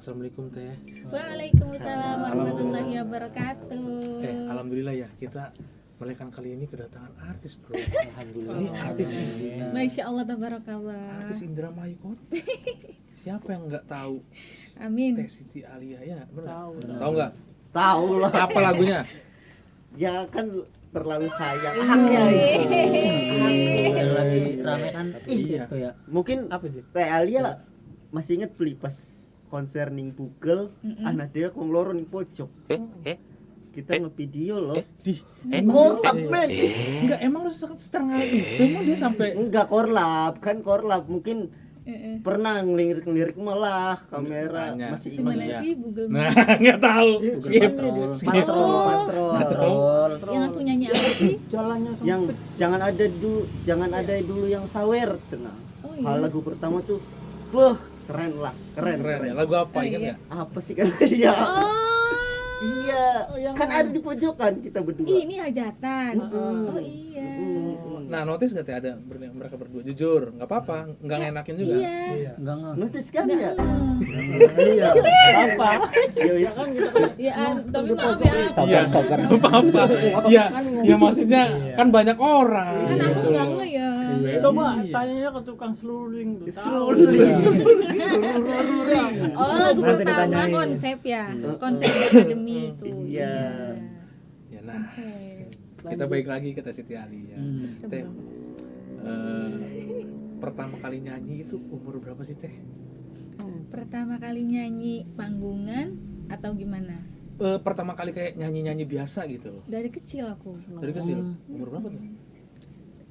Assalamualaikum Teh. Waalaikumsalam warahmatullahi wabarakatuh. Alhamdulillah ya, kita melekan kali ini kedatangan artis bro. Alhamdulillah. Ini artis ini. Masya Allah tabarakallah. Artis Indramayu Kota. Siapa yang nggak tahu? Amin. Teh Siti Alia ya, benar. Tahu nggak? Tahu lah. Apa lagunya? Ya kan terlalu sayang. Haknya itu. Yang lagi rame kan Iya. itu ya. Mungkin Apa sih? Teh Alia masih inget beli pas konser ning Bugel, anak dia kong loro ning pojok. Kita ngevideo loh. Di Korlap men. enggak emang lu setengah itu emang dia sampai Enggak korlap, kan korlap mungkin pernah ngelirik-ngelirik malah kamera Tanya. masih Gimana ingat. sih Bugel? nah nggak tahu. Skip. Patrol. Yang aku nyanyi apa sih? Yang jangan ada dulu yang sawer cenah. Oh iya. Hal lagu pertama tuh keren lah, keren. Keren ya. Lagu apa ingat iya. nggak? Apa sih kan ya? Oh, Iya, kan ada di pojokan kita berdua. ini hajatan. Oh iya. Nah notice nggak Teh ada mereka berdua jujur nggak apa-apa nggak ngenakin juga. Iya. Enggak. Notice kan ya? Enggak. Iya. Apa? Ya wis. Ya, tapi maaf ya. Iya, apa-apa. Iya, ya maksudnya kan banyak orang. Kan aku gitu. enggak nge ya. Coba Iya. tanyanya ke tukang seluring tuh. Oh, lagu Nanti pertama ditanyain. konsep ya. Konsep akademi itu. Iya. Ya nah, Konsep. kita balik lagi ke Teh Siti Alia. Teh, pertama kali nyanyi itu umur berapa sih Teh? Pertama kali nyanyi panggungan atau gimana? Pertama kali kayak nyanyi-nyanyi biasa gitu loh. Dari kecil aku. Dari kecil. Umur berapa tuh?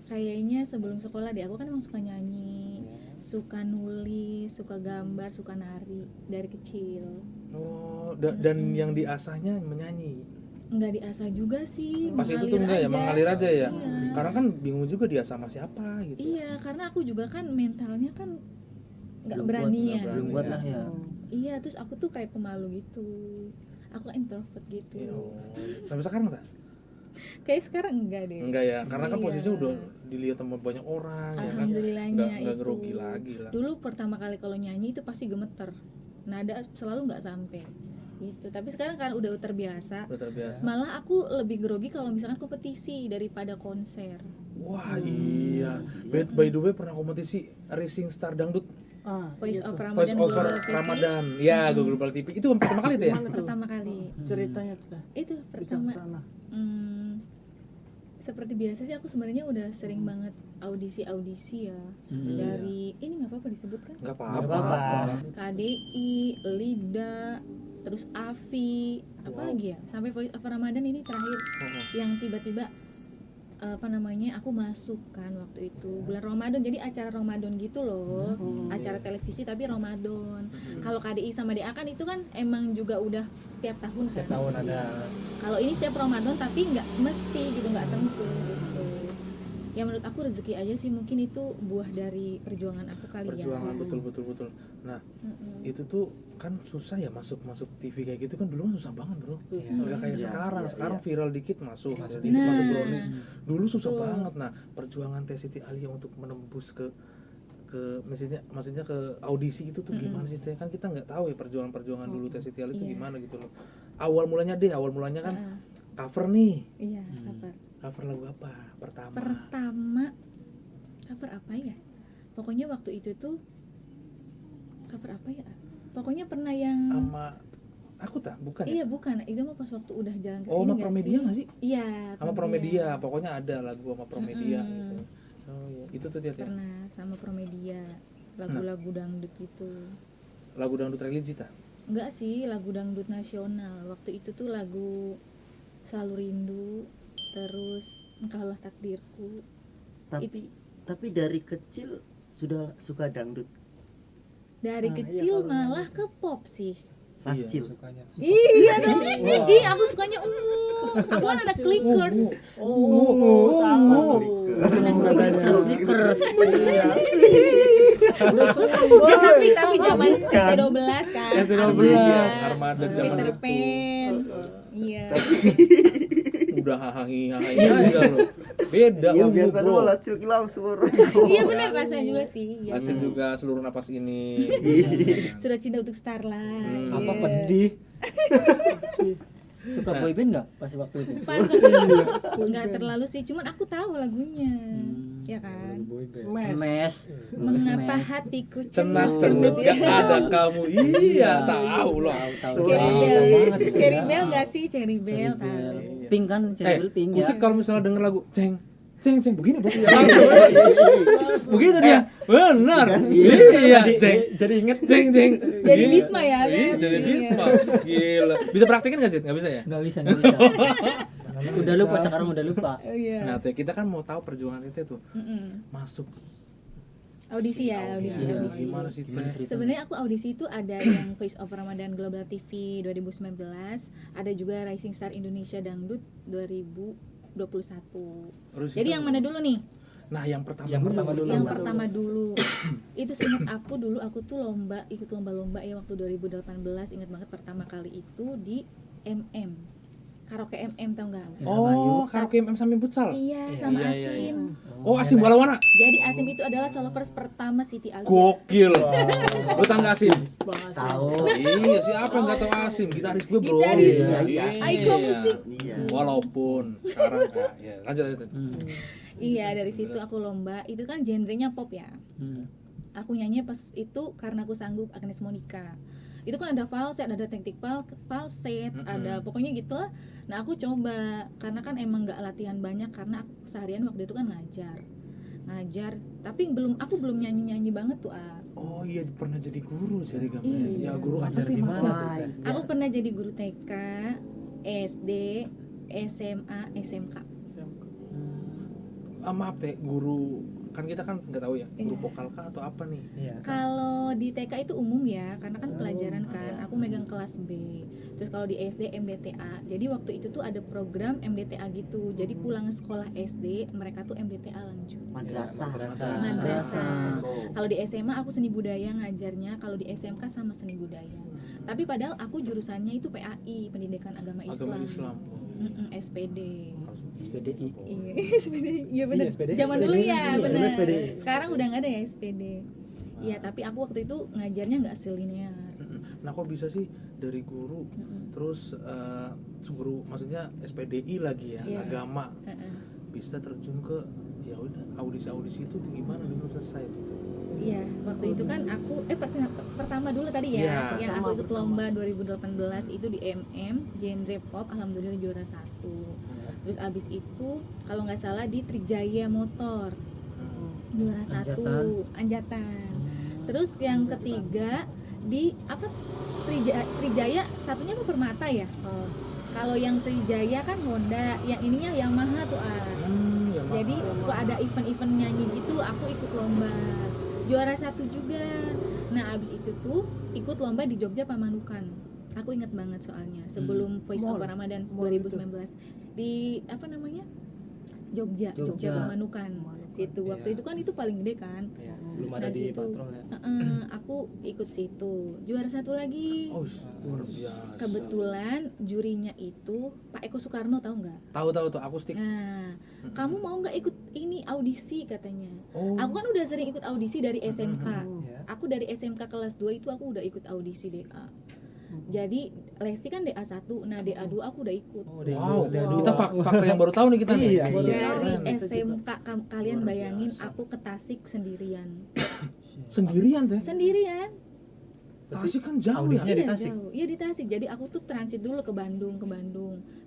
Kayaknya sebelum sekolah deh, aku kan emang suka nyanyi, suka nulis, suka gambar, suka nari dari kecil. Oh, dan yang diasahnya menyanyi. Enggak diasah juga sih. Pas itu tuh mengalir enggak ya, aja. mengalir aja ya. Iya. Karena kan bingung juga dia sama siapa gitu. Iya, karena aku juga kan mentalnya kan nggak Belum beranian. Belum buat lah ya. Iya, terus aku tuh kayak pemalu gitu. Aku introvert gitu. Iya. Sampai sekarang tak? Kayak sekarang enggak deh. Enggak ya, karena kan Iya. posisinya udah dilihat sama banyak orang ya kan. Alhamdulillahnya Nggak itu. grogi lagi lah. Dulu pertama kali kalau nyanyi itu pasti gemeter. Nada selalu nggak sampai. Gitu. Tapi sekarang kan udah terbiasa. Udah terbiasa. Malah aku lebih grogi kalau misalkan kompetisi daripada konser. Wah iya. By the way pernah kompetisi Racing Star Dangdut, Voice of Ramadan. Voice Over Global TV. Ramadan. Ya, Global TV. Itu pertama kali tuh ya? Pertama kali. Ceritanya tuh. Itu Bisa pertama. kesana. Seperti biasa sih aku sebenarnya udah sering banget audisi ya. Dari ini nggak apa-apa disebutkan? Enggak Nggak apa-apa. apa-apa. KDI, LIDA, terus AFI, apa lagi ya? Sampai Voice of Ramadan ini terakhir yang tiba-tiba aku masuk kan waktu itu bulan Ramadan, jadi acara Ramadan gitu loh, acara televisi tapi Ramadan. Kalau KDI sama DA kan itu kan emang juga udah setiap tahun kan. Setiap tahun ada. Kalau ini setiap Ramadan tapi nggak mesti gitu, nggak tentu gitu. Ya menurut aku rezeki aja sih, mungkin itu buah dari perjuangan aku kali Perjuangan ya. betul. Nah, itu tuh kan susah ya masuk TV kayak gitu kan, dulu kan susah banget bro. Nggak kayak sekarang viral dikit masuk dikit Nah. masuk brownies. Dulu susah banget. Nah, perjuangan Teh Siti Alia untuk menembus ke maksudnya ke audisi itu tuh gimana sih Teh? Kan kita nggak tahu ya perjuangan dulu Teh Siti Alia itu gimana gitu loh. Awal mulanya kan cover nih. Iya, Cover lagu apa? Pertama. cover apa ya? Pokoknya waktu itu tuh cover apa ya? Pokoknya pernah yang Sama aku tak? Bukan ya? iya bukan, itu mah pas waktu udah jalan ke sini. Oh, sama nggak Promedia nggak sih? Iya, Sama Promedia, pokoknya ada lagu sama Promedia gitu. Oh iya, itu tuh dia. Pernah sama Promedia, lagu-lagu dangdut gitu. Lagu dangdut religi tak? Enggak sih, lagu dangdut nasional. Waktu itu tuh lagu Selalu Rindu, terus Engkaulah Takdirku. Tapi dari kecil sudah suka dangdut. Dari kecil malah ke pop sih. Pascil. Iya dong. Ih, aku sukanya ungu. Aku kan ada clickers. Sneakers. Ya, tapi zaman ST12 kan. ST12, Armada zaman Peter itu. Pan. Iya. Udah hahahi aja lo. Beda Iya ungu biasa bro. lu hasil langsung orang. Iya benar rasanya juga sih. Iya. Hasil juga seluruh napas ini. Sudah cinta untuk Starlight. Apa Iya. pedih? Suka boyband nggak pas waktu itu? Pas waktu nggak terlalu sih, cuman aku tahu lagunya. Ya kan? Smash. Mengapa hatiku Cenat-cenut gak ada kamu. Iya, tahu loh. Cherry Tahu Bell. banget itu Cherry ya. Bell nggak sih? Cherry Bell tahu. Pink kan, Cherry Pink ya. Kucit kalau misalnya denger lagu ceng begini bro. Langsung begitu dia. Benar. Iya, ceng. Jadi inget. Ceng. Jadi Iya. Bisma ya, Iya, kan? jadi Iya. Bisma. Gila. Bisa praktekin enggak, Cit? Enggak bisa ya? Nggak bisa. Udah lupa sekarang udah lupa. Oh iya. Nah, Teh, kita kan mau tahu perjuangan kita tuh Mm-mm. masuk Audisi ya, audisi. gimana sih Teh? Sebenarnya aku audisi itu ada yang Voice of Ramadan Global TV 2019, ada juga Rising Star Indonesia Dangdut 2021. Terus Jadi itu- yang mana dulu nih? Nah, yang pertama dulu. Yang pertama dulu. Itu seingat aku dulu aku tuh ikut lomba-lomba ya waktu 2018, ingat banget pertama kali itu di MM. Karaoke MM tau nggak? Oh, karaoke MM sampai futsal. Iya, sama Iya, Asim. Oh, Asim Balawana. Jadi Asim itu adalah followers pertama Siti Alia. Gokil. Lu tahu nggak Asim? Tahu. Iya, siapa yang nggak tahu Asim? Gitaris gue, Bro. Gitaris. Iya. Icon musik. Iya. Walaupun sekarang enggak. Ya, lanjut. Iya, dari situ aku lomba. Itu kan genrenya pop ya. Aku nyanyi pas itu karena aku sanggup Agnes Monica. Itu kan ada falset, ada teknik falset, ada pokoknya gitu lah. Nah aku coba karena kan emang nggak latihan banyak karena aku seharian waktu itu kan ngajar, tapi aku belum nyanyi banget tuh. Oh iya, pernah jadi guru jadi gambar. Iya. Ya, guru Ngajar apa tuh di emang? mana? Aku pernah jadi guru TK, SD, SMA, SMK. Maaf Teh, guru kan kita kan nggak tahu ya, guru vokal kah atau apa nih? Iya. Kalau di TK itu umum ya, karena kan pelajaran kan. Aku megang kelas B. Terus kalau di SD MDTA. Jadi waktu itu tuh ada program MDTA gitu. Jadi pulang sekolah SD, mereka tuh MDTA lanjut. Madrasah. Madrasah. Kalau di SMA aku seni budaya ngajarnya, kalau di SMK sama seni budaya. Tapi padahal aku jurusannya itu PAI, Pendidikan Agama Islam. Agama Islam. SPD. SPDI. Iya, SPD. Iya benar. Iya, SPD. Zaman dulu ya, Iya, benar. dulu SPD. Sekarang udah nggak ada ya SPD. Iya, tapi aku waktu itu ngajarnya nggak selinear. Nah, kok bisa sih dari guru terus guru maksudnya SPDI lagi ya, Iya. agama bisa terjun ke ya udah audisi itu gimana dulu selesai itu? Iya, waktu itu kan aku pertama dulu tadi ya, Iya. yang aku ikut lomba 2018 itu di MM genre pop, alhamdulillah juara 1. Terus abis itu kalau nggak salah di Trijaya Motor juara 1, Anjatan. Terus yang ketiga di apa Trijaya satunya apa Permata ya? Kalau yang Trijaya kan Honda, yang ininya Yamaha tuh Ya, Jadi suka ada event-event nyanyi gitu, aku ikut lomba. Juara 1 juga. Nah, abis itu tuh ikut lomba di Jogja Pamanukan. Aku ingat banget soalnya sebelum Voice of Ramadan 2019 di apa namanya? Jogja Pamanukan. Situ waktu itu kan itu paling gede kan. Belum ada di Patrol ya. Aku ikut situ. Juara 1 lagi. Oh, luar biasa. Kebetulan jurinya itu Pak Eko Soekarno, tahu nggak? Tahu tuh akustik. Nah, kamu mau nggak ikut ini audisi katanya? Oh. Aku kan udah sering ikut audisi dari SMK. Aku dari SMK kelas 2 itu aku udah ikut audisi DA. Jadi Lesti kan DA 1, nah DA 2 aku udah ikut. Wow, kita fakta yang baru tahu nih kita nih. Iya. Dari Keren. SMK kalian bayangin aku ke Tasik sendirian. Sendirian Teh. Sendirian. Tasik kan jauh audisinya ya. di Tasik? Jauh. Iya di Tasik. Jadi aku tuh transit dulu ke Bandung.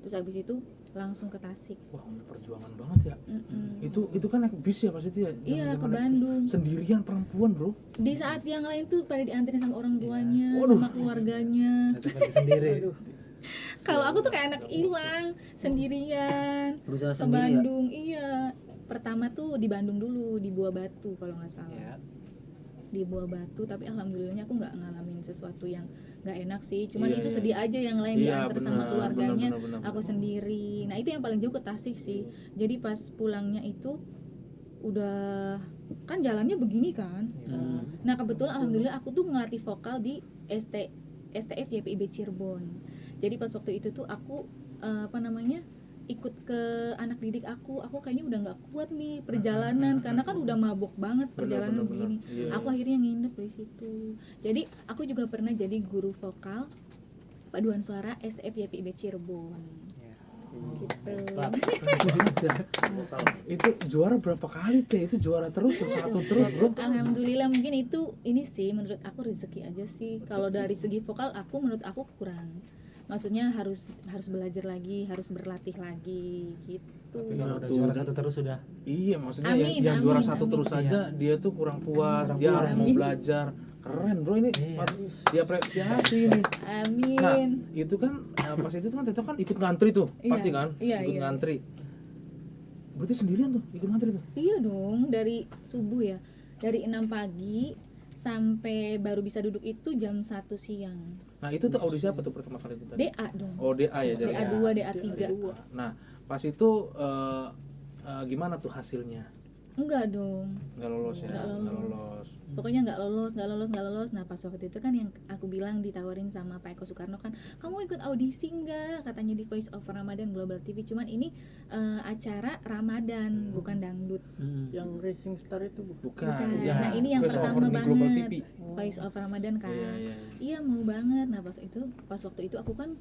Terus habis itu langsung ke Tasik. Wah, ini perjuangan banget ya. Itu kan naik bis ya pasti itu ya. Iya, Zaman-zaman ke naik bis. Bandung. Sendirian perempuan, Bro. Di saat yang lain tuh pada dianterin sama orang tuanya, Waduh. sama keluarganya. Sendiri. Kalau aku tuh kayak anak hilang sendirian Berusaha ke sendiri ya? Bandung. Iya. Pertama tuh di Bandung dulu, di Buah Batu kalau nggak salah. Ya. Di Buah Batu, tapi alhamdulillahnya aku nggak ngalamin sesuatu yang nggak enak sih. Cuman Iya, itu iya. sedih aja yang lain Iya, diantar sama benar, keluarganya. benar. Aku sendiri. Nah itu yang paling jauh ke Tasik sih. Jadi pas pulangnya itu udah kan jalannya begini kan. Nah kebetulan alhamdulillah aku tuh ngelatih vokal di STF YPIB Cirebon. Jadi pas waktu itu tuh aku ikut ke anak didik aku kayaknya udah nggak kuat nih perjalanan karena kan udah mabok banget perjalanan Bener. begini. Iya, Aku akhirnya nginep di situ. Jadi aku juga pernah jadi guru vokal paduan suara STF YPIB Cirebon. Gitu. Itu juara berapa kali teh? Itu juara terus tuh, satu terus bro. Alhamdulillah mungkin itu ini sih menurut aku rezeki aja sih. Kalau dari segi vokal menurut aku kurang. Maksudnya harus belajar lagi, harus berlatih lagi gitu. Tapi Kalau udah tuh, juara satu terus sudah. iya maksudnya Amin, yang juara amin, satu amin. terus aja dia tuh kurang puas, dia harus mau belajar. Keren bro ini, dia apresiasi nih. Amin. Nah itu kan pas itu kan Teteh kan ikut ngantri tuh, Iya, pasti kan? iya, Ikut iya. ngantri. Berarti sendirian tuh ikut ngantri tuh? Iya dong, dari subuh ya. Dari 6 pagi sampai baru bisa duduk itu jam 1 siang. Nah itu tuh audisi apa tuh pertama kali itu tadi? DA dong. Oh DA ya jadi. DA2, DA3. Nah pas itu gimana tuh hasilnya? Enggak dong. Nggak lolos ya? Nggak Nggak lolos. lolos. Pokoknya nggak lolos. Nah pas waktu itu kan yang aku bilang ditawarin sama Pak Eko Soekarno kan, kamu ikut audisi nggak? Katanya di Voice of Ramadan Global TV. Cuman ini acara Ramadan bukan dangdut. Yang Racing Star itu Bu. Bukan. Nah ini yang Voice Over pertama di Global banget. TV. Voice of Ramadan kan. Iya, iya. Iya mau banget. Nah pas waktu itu aku kan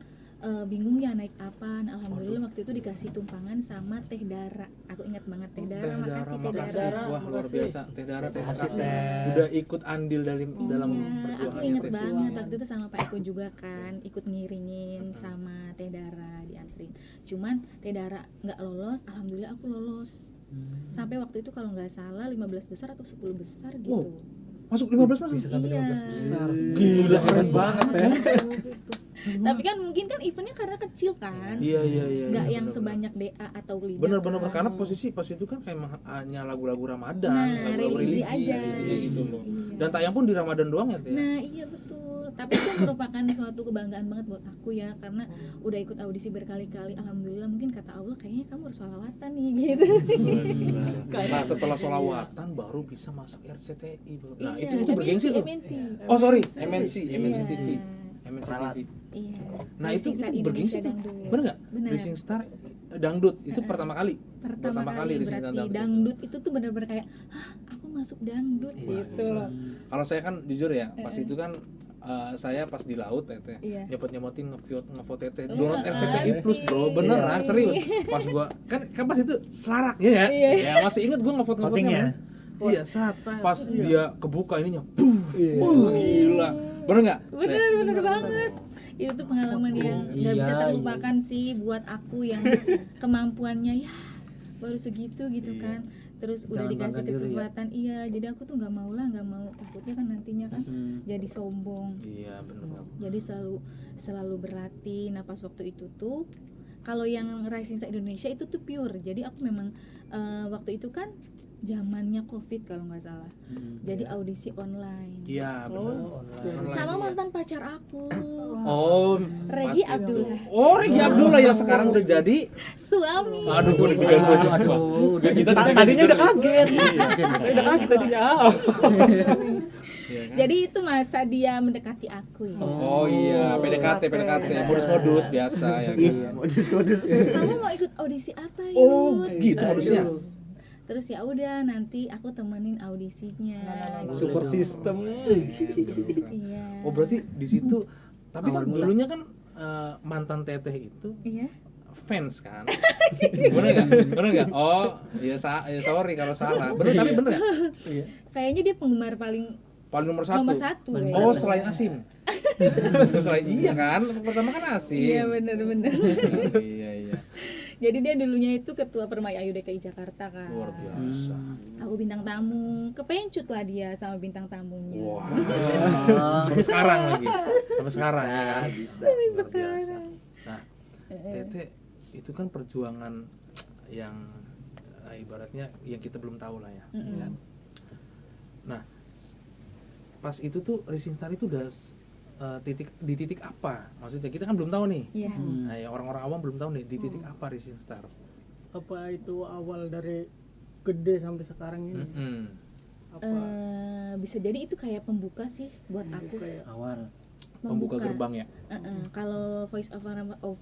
bingung ya naik apa. Nah, alhamdulillah waktu itu dikasih tumpangan sama Teh Dara. Aku ingat banget Teh Dara. Makasih Teh makasih. Dara. Wah luar biasa. Teh Dara, terima kasih. Teh. Udah ikut andil dalam Iya, aku perjuangan inget Teh. banget waktu itu sama Pak Eko juga kan ikut ngiringin sama Teh Dara diantrin. Cuman Teh Dara nggak lolos, alhamdulillah aku lolos. Sampai waktu itu kalau nggak salah 15 besar atau 10 besar gitu. Wow. Masuk 15 masuk. Bisa sampai Iya. 15 besar. Gila keren banget ya. Tapi kan mungkin kan eventnya karena kecil kan. Iya. Nggak iya, yang bener-bener. sebanyak DA atau Lida. Bener-bener kan. karena posisi pas itu kan kayak hanya lagu-lagu Ramadan, Nah, lagu-lagu religi religi aja. gitu loh. Iya. Dan tayang pun di Ramadan doang ya Teh. Nah iya betul. Tapi itu merupakan suatu kebanggaan banget buat aku ya karena udah ikut audisi berkali-kali. Alhamdulillah mungkin kata Allah kayaknya kamu harus sholawatan nih gitu. Nah setelah sholawatan baru bisa masuk RCTI bro. Nah Iya, itu bergengsi tuh. MNC. Oh sorry MNC TV. MNC Ralat. TV. Iya. Nah itu Racing Star bergengsi Indonesia tuh. Dangdut. Bener nggak? Bener. Racing Star Dangdut itu pertama kali. Pertama kali Racing Star berarti dangdut itu tuh benar-benar kayak, hah aku masuk dangdut gitu loh. Kalau saya kan jujur ya, pas itu kan saya pas di laut Teteh Iya. nyempet-nyempetin ngevote Teteh Oh, download RCTI asik. Plus bro, beneran serius. Pas gua kan pas itu selarak ya, Iya. ya masih inget gua ngevote Voting ya? Iya saat pas dia kebuka ininya, gila, bener nggak? Bener banget. Itu tuh pengalaman yang nggak bisa terlupakan sih buat aku yang kemampuannya ya baru segitu gitu kan. Terus udah Jangan dikasih bangga diri ya. kesempatan, iya. Jadi aku tuh nggak mau takutnya kan nantinya kan jadi sombong. Iya bener. Jadi selalu berlatih. Nah pas waktu itu tuh kalau yang Rising Star Indonesia itu tuh pure. Jadi aku memang waktu itu kan zamannya COVID kalau nggak salah. Jadi audisi online. Iya bener. Online, Sama iya. mantan pacar aku. Oh, Regi pas itu. Abdullah. Oh, Regi Abdullah yang sekarang udah jadi. Suami. Aduh, gua deg-degan. Aduh, udah Kita tadinya udah kaget. Udah kaget tadinya. Jadi itu masa dia mendekati aku ya. Oh iya, PDKT, modus-modus biasa ya. Ih, modus-modus. Kamu mau ikut audisi apa Yud? Oh, gitu modusnya. Terus ya udah nanti aku temenin audisinya. gitu. Support system. Iya. Oh, berarti di situ tapi kan dulunya kan mantan Teteh itu Iya. fans kan. Bener nggak? Oh, ya sorry kalau salah. Tapi bener nggak? Kayaknya dia penggemar paling Paling nomor nomor satu. satu. ya. Oh, selain Asim. Selain iya kan, pertama kan Asim. Iya bener. Iya. Jadi dia dulunya itu ketua Permai Ayu DKI Jakarta kan. Luar biasa. Aku bintang tamu, kepencut lah dia sama bintang tamunya. Wah. Sampai sekarang lagi. Sampai sekarang ya kan. Bisa. Luar biasa. Nah, Teteh itu kan perjuangan yang ibaratnya yang kita belum tahu lah ya. Kan? Nah, pas itu tuh Racing Star itu udah di titik apa? Maksudnya kita kan belum tahu nih. Iya. Nah, ya orang-orang awam belum tahu nih di titik apa Racing Star. Apa itu awal dari gede sampai sekarang ini? Apa Bisa jadi itu kayak pembuka sih buat aku. Awal. Pembuka gerbang ya. Kalau Voice of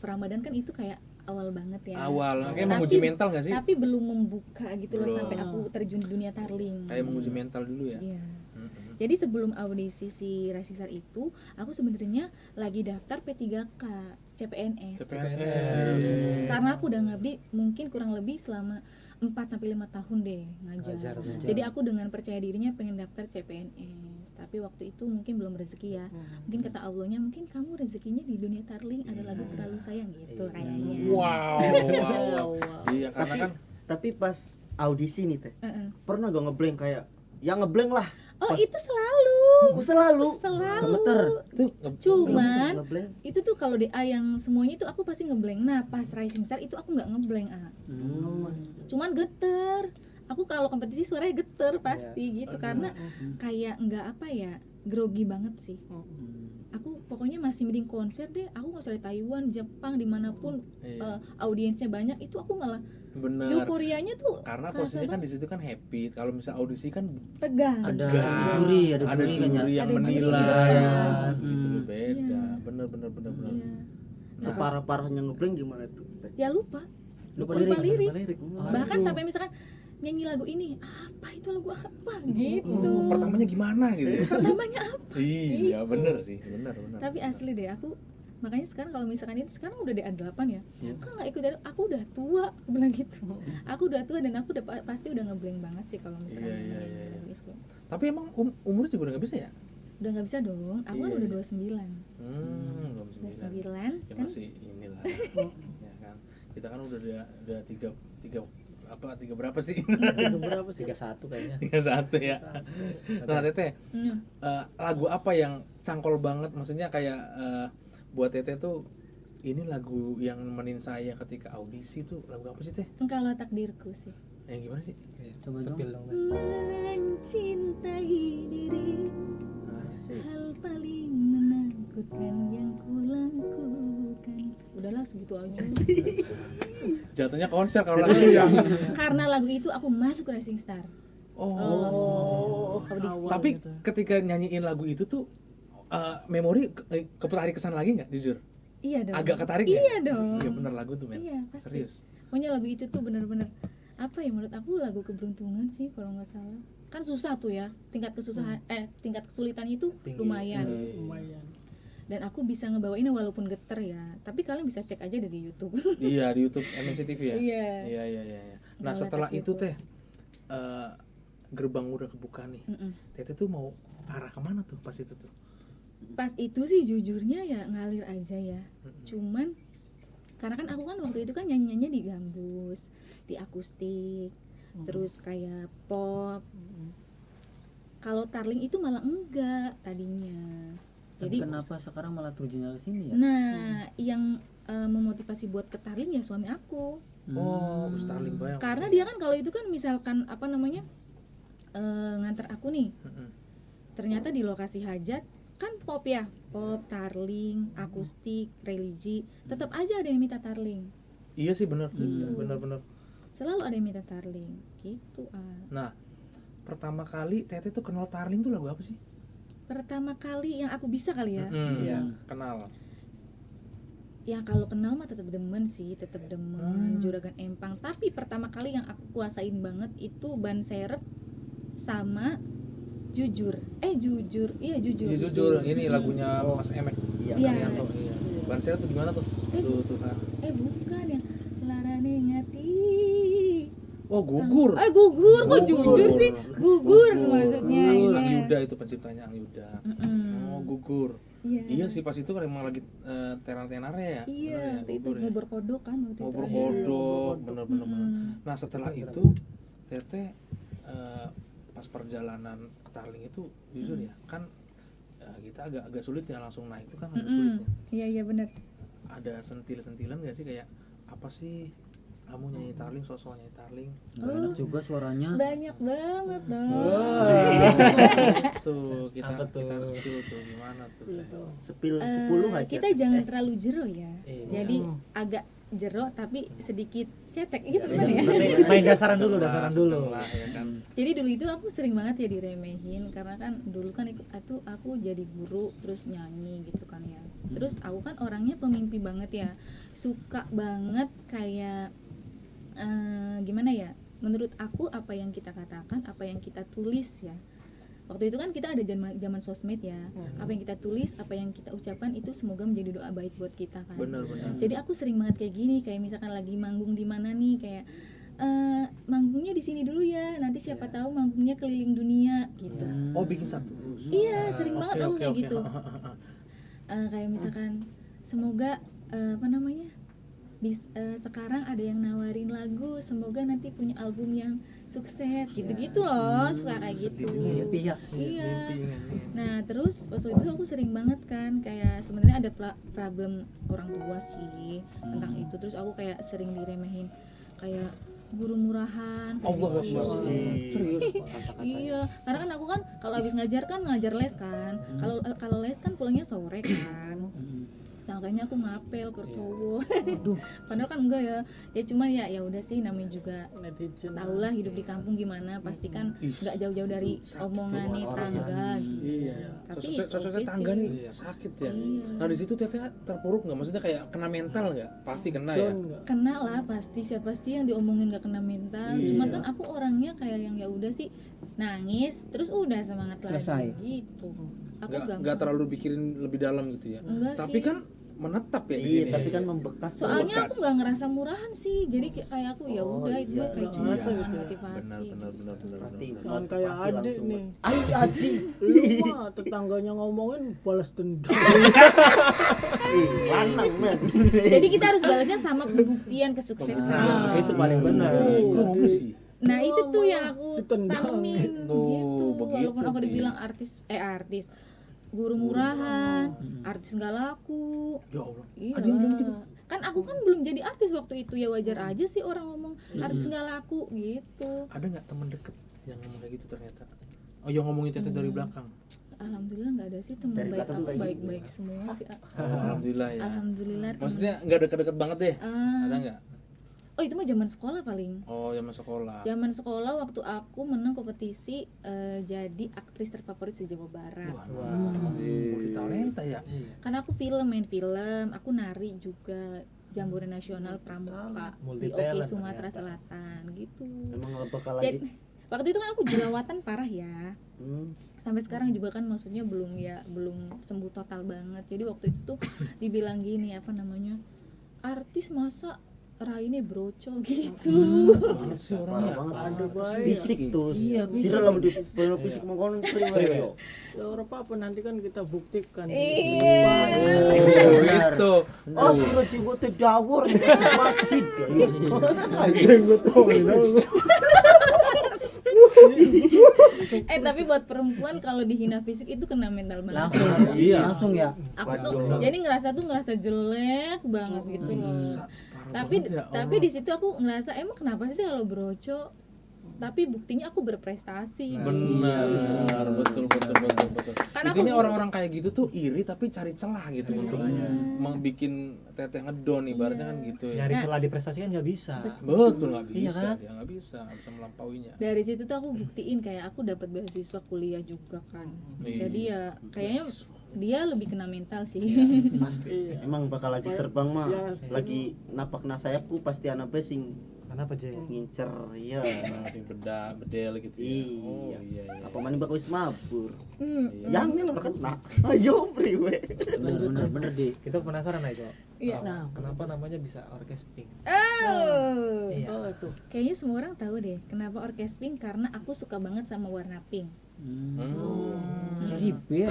Ramadan kan itu kayak awal banget ya. Awal, kayak Tapi- menguji mental nggak sih? Tapi belum membuka gitu loh Belum. sampai aku terjun di dunia tarling. Kayak menguji mental dulu ya. Iya. Mm-mm. Jadi sebelum audisi si Rasisar itu, aku sebenarnya lagi daftar P3K CPNS. CPNS. Karena aku udah ngabdi mungkin kurang lebih selama 4-5 tahun deh ngajar. Jadi aku dengan percaya dirinya pengen daftar CPNS. Tapi waktu itu mungkin belum rezeki ya. Mungkin kata Allahnya, mungkin kamu rezekinya di dunia tarling ada lagu terlalu sayang gitu kayaknya. Wow. Iya, karena kan Tapi pas audisi nih teh, Heeh. pernah gak ngeblank kayak ya ngeblank lah. Oh, itu selalu. Gue selalu Gemeter. Cuman ngeblank. itu tuh kalau DA yang semuanya itu aku pasti ngeblank. Nah, pas Rising Star itu aku nggak ngeblank, cuman geter. Aku kalau kompetisi suaranya geter pasti gitu karena kayak nggak apa ya, grogi banget sih. Aku pokoknya masih mending konser deh. Aku nggak usah di Taiwan, Jepang, dimanapun audiensnya banyak, itu aku malah bener. euforianya tuh Karena kerasa posisinya kan di situ kan happy. Kalau misal audisi kan tegang. Ada tegang. juri, ada ada juri kan ya. juri yang Ada juri. menilai. Iya. Gitu Hmm. beda. Bener. Iya. Separah-parahnya ngeblank gimana tuh teh? Ya lupa Lupa lirik. Lirik. Bahkan sampai misalkan nyanyi lagu ini, apa itu lagu apa gitu. Pertamanya gimana gitu. Pertamanya apa? Iya, bener sih, bener. Tapi asli deh, aku makanya sekarang kalau misalkan ini sekarang udah DA8 ya, kok nggak ikut dari, aku udah tua, aku bilang gitu. Aku udah tua dan aku udah pasti udah ngeblank banget sih kalau misalkan Iya. gitu. Tapi emang umurnya juga udah nggak bisa ya? Udah nggak bisa dong, aku kan Iya, udah iya. 29. Belum 29 Ya kan. masih inilah. Ya kan. Kita kan udah tiga berapa sih? Berapa sih? 31 kayaknya. 31 ya. Nah, Teteh, Hmm. lagu apa yang cangkol banget, maksudnya kayak buat Teteh tuh ini lagu yang nemenin saya ketika audisi tuh lagu apa sih Teh? Kalau takdirku sih. Yang gimana sih? Coba dong. Sepil dong. Mencintai diri hal paling menakutkan yang kulakukan. Udahlah segitu aja. Jatuhnya konser kalau lagu yang Karena lagu itu aku masuk Rising Star. Audisi. Tapi ketika nyanyiin lagu itu tuh memori ketarik kesan lagi nggak jujur? Iya dong. Agak ketarik ya? Iya dong. Iya bener lagu tuh men. Iya pasti. Serius. Pokoknya lagu itu tuh bener-bener apa ya, menurut aku lagu keberuntungan sih kalau nggak salah. Kan susah tuh ya, tingkat kesusahan tingkat kesulitan itu lumayan. Lumayan. Dan aku bisa ngebawainnya walaupun geter ya. Tapi kalian bisa cek aja dari YouTube. Iya di YouTube MNC TV ya. Iya. Iya. Nah Kalau setelah takdir itu tuh. Teh gerbang udah kebuka nih. Mm-mm. Teteh tuh mau arah kemana tuh pas itu tuh? Pas itu sih jujurnya ya ngalir aja ya. Cuman karena kan aku kan waktu itu kan nyanyiannya di gambus, di akustik, terus kayak pop. Kalau tarling itu malah enggak tadinya. Tapi Jadi kenapa sekarang malah terjun ke sini ya? nah yang memotivasi buat ke tarling ya suami aku. Oh, Starling banyak. Karena dia kan kalau itu kan misalkan apa namanya nganter aku nih. Ternyata di lokasi hajat kan pop ya, pop, tarling, akustik, religi, tetap aja ada yang minta tarling. Iya sih bener. Gitu. Bener. Selalu ada yang minta tarling gitu. Nah, pertama kali Teteh tuh kenal tarling tuh lagu apa sih? Pertama kali yang aku bisa kali ya. Iya, kenal. Ya kalau kenal mah tetap demen sih, tetap demen Juragan Empang. Tapi pertama kali yang aku kuasain banget itu Ban Serep sama Jujur. Jujur. Iya Jujur. Iya, jujur ini lagunya Mas Emek. Iya. Yanto, iya. Banser tuh gimana tuh? Tuh Tuhan. Bukan yang larane ngati. Oh, gugur. Gugur kok Gugur. jujur sih. Gugur maksudnya. Ang Iya. Yuda itu penciptanya Ang Yuda. Oh, gugur. Iya. Iya sih pas itu kan emang lagi tenar-tenarnya ya. Iya, Bener ya, waktu itu gugur ya. ngobrol kodok kan waktu itu. Ngobrol kodok, bener. Nah setelah itu Teteh pas perjalanan ke Tarling itu jujur ya kan kita agak sulit ya langsung naik itu kan agak sulit ya. Iya benar. Ada sentilan gak sih kayak apa sih kamu nyanyi Tarling, sosok nyanyi Tarling Gak enak juga suaranya. Banyak banget dong. tuh kita Apa tuh? kita spill tuh gimana tuh Teh? Sepil 10 aja. Kita jangan terlalu jero ya. Iya. Jadi agak jero tapi sedikit cetek gitu kan ya. Main dasaran dulu. Setengah, ya kan. Jadi dulu itu aku sering banget ya diremehin karena kan dulu kan aku jadi guru terus nyanyi gitu kan ya. Terus aku kan orangnya pemimpi banget ya. suka banget kayak gimana ya, menurut aku apa yang kita katakan, apa yang kita tulis ya, waktu itu kan kita ada zaman sosmed ya, apa yang kita tulis, apa yang kita ucapkan itu semoga menjadi doa baik buat kita kan. Benar. Jadi aku sering banget kayak gini, kayak misalkan lagi manggung di mana nih, kayak manggungnya di sini dulu ya, nanti siapa tahu manggungnya keliling dunia gitu. Oh, bikin satu. Iya, sering banget aku kayak gitu. Ha. Kayak misalkan semoga sekarang ada yang nawarin lagu, semoga nanti punya album yang sukses gitu-gitu loh, suka kayak gitu. Pihak. Iya. Nah terus pas waktu itu aku sering banget kan, kayak sebenarnya ada problem orang tua sih tentang itu. Terus aku kayak sering diremehin kayak guru murahan. Allah serius. Iya, karena kan aku kan kalau habis ngajar kan ngajar les kan. Kalau les kan pulangnya sore kan. Sangkanya aku ngapel ke cowok. Padahal kan enggak ya. Ya cuma ya udah sih, namanya juga netizen. tahulah hidup di kampung gimana, pasti kan enggak jauh-jauh dari omongan nih tangga gitu. Iya. Tapi Sosoknya tangga nih sakit ya. Nah di situ teteh terpuruk nggak? Maksudnya kayak kena mental nggak? Pasti kena ya. Kena lah pasti, siapa sih yang diomongin gak kena mental. Cuman kan aku orangnya kayak yang ya udah sih, nangis terus udah semangat Selesai. lagi gitu. Aku Nggak terlalu pikirin lebih dalam gitu ya. Enggak Tapi sih. kan menetap ya di Iya, sini. tapi kan membekas. Soalnya aku nggak ngerasa murahan sih, jadi kayak aku ya udah itu iya. kayak cuma motivasi. Benar. Berarti Jangan kayak motivasi adik langsung. nih. Adik. Lu mah tetangganya ngomongin balas dendam. Lanang men. Jadi kita harus balasnya sama pembuktian kesuksesan. Nah, itu paling benar. Ngomong sih. Nah itu tuh yang aku Ditendang. tanemin gitu. begitu. Walaupun aku dibilang artis, guru murahan, artis nggak laku. Ya Allah. Iya. Ada yang bilang gitu. Kan aku kan belum jadi artis waktu itu, ya wajar aja sih orang ngomong artis nggak laku gitu. Ada nggak teman deket yang ngomong kayak gitu ternyata? Oh, yang ngomongin teteh dari belakang. Alhamdulillah nggak ada sih, teman Dari baik belakang aku tuh kayak baik-baik semua sih. Oh, alhamdulillah ya. Alhamdulillah. Maksudnya nggak deket-deket banget deh. Ah. Ada nggak? Oh itu mah zaman sekolah paling. Oh, zaman sekolah. Zaman sekolah waktu aku menang kompetisi jadi aktris terfavorit se-Jawa Barat. Multi talenta ya. Karena aku main film, aku nari juga Jambore Nasional Pramuka Multi di Oke talent Sumatera ternyata. Selatan gitu. Emang nggak bakal Jadi, lagi. waktu itu kan aku jerawatan parah ya. Hmm. Sampai sekarang juga kan maksudnya belum sembuh total banget. Jadi waktu itu tuh dibilang gini artis masa raine broco gitu. Banget sih orangnya. Banget. baik. Fisik tuh. Iya, Sira lah di fisik mengkonon priwe yo. Ya orang apa nanti kan kita buktikan. Iya. Oh, gitu. Oh, sira jenggot dawur di masjid. Jenggot Tapi buat perempuan kalau dihina fisik itu kena mental banget. Langsung. Iya. Langsung ya. Aku tuh jadi ngerasa jelek banget gitu loh. Tapi di situ aku ngerasa emang kenapa sih kalau broco, tapi buktinya aku berprestasi. Benar, betul. Karena Intinya aku- orang-orang kayak gitu tuh iri tapi cari celah gitu untuk membikin teteh ngedon ibaratnya kan gitu ya. Nyari celah diprestasikan nggak bisa. Betul, nggak bisa, Iya kan? dia nggak bisa melampauinya. Dari situ tuh aku buktiin kayak aku dapat beasiswa kuliah juga kan. Iya. Jadi ya kayaknya dia lebih kena mental sih. Iya. Emang bakal lagi terbang mah. Ya, Lagi napak sayapku pasti anak sing Kenapa Jay? ngincer ya. Masih bedel gitu ya. Oh iya. Apa mana bakal wis mabur. Hmm. Yang ini lo kena. Ayo priwe. Bener di. Kita penasaran aja. Iya. Nah, kenapa namanya bisa orkes pink? Oh. Iya. Oh, itu. Kayaknya semua orang tahu deh kenapa orkes pink, karena aku suka banget sama warna pink. Cari bel.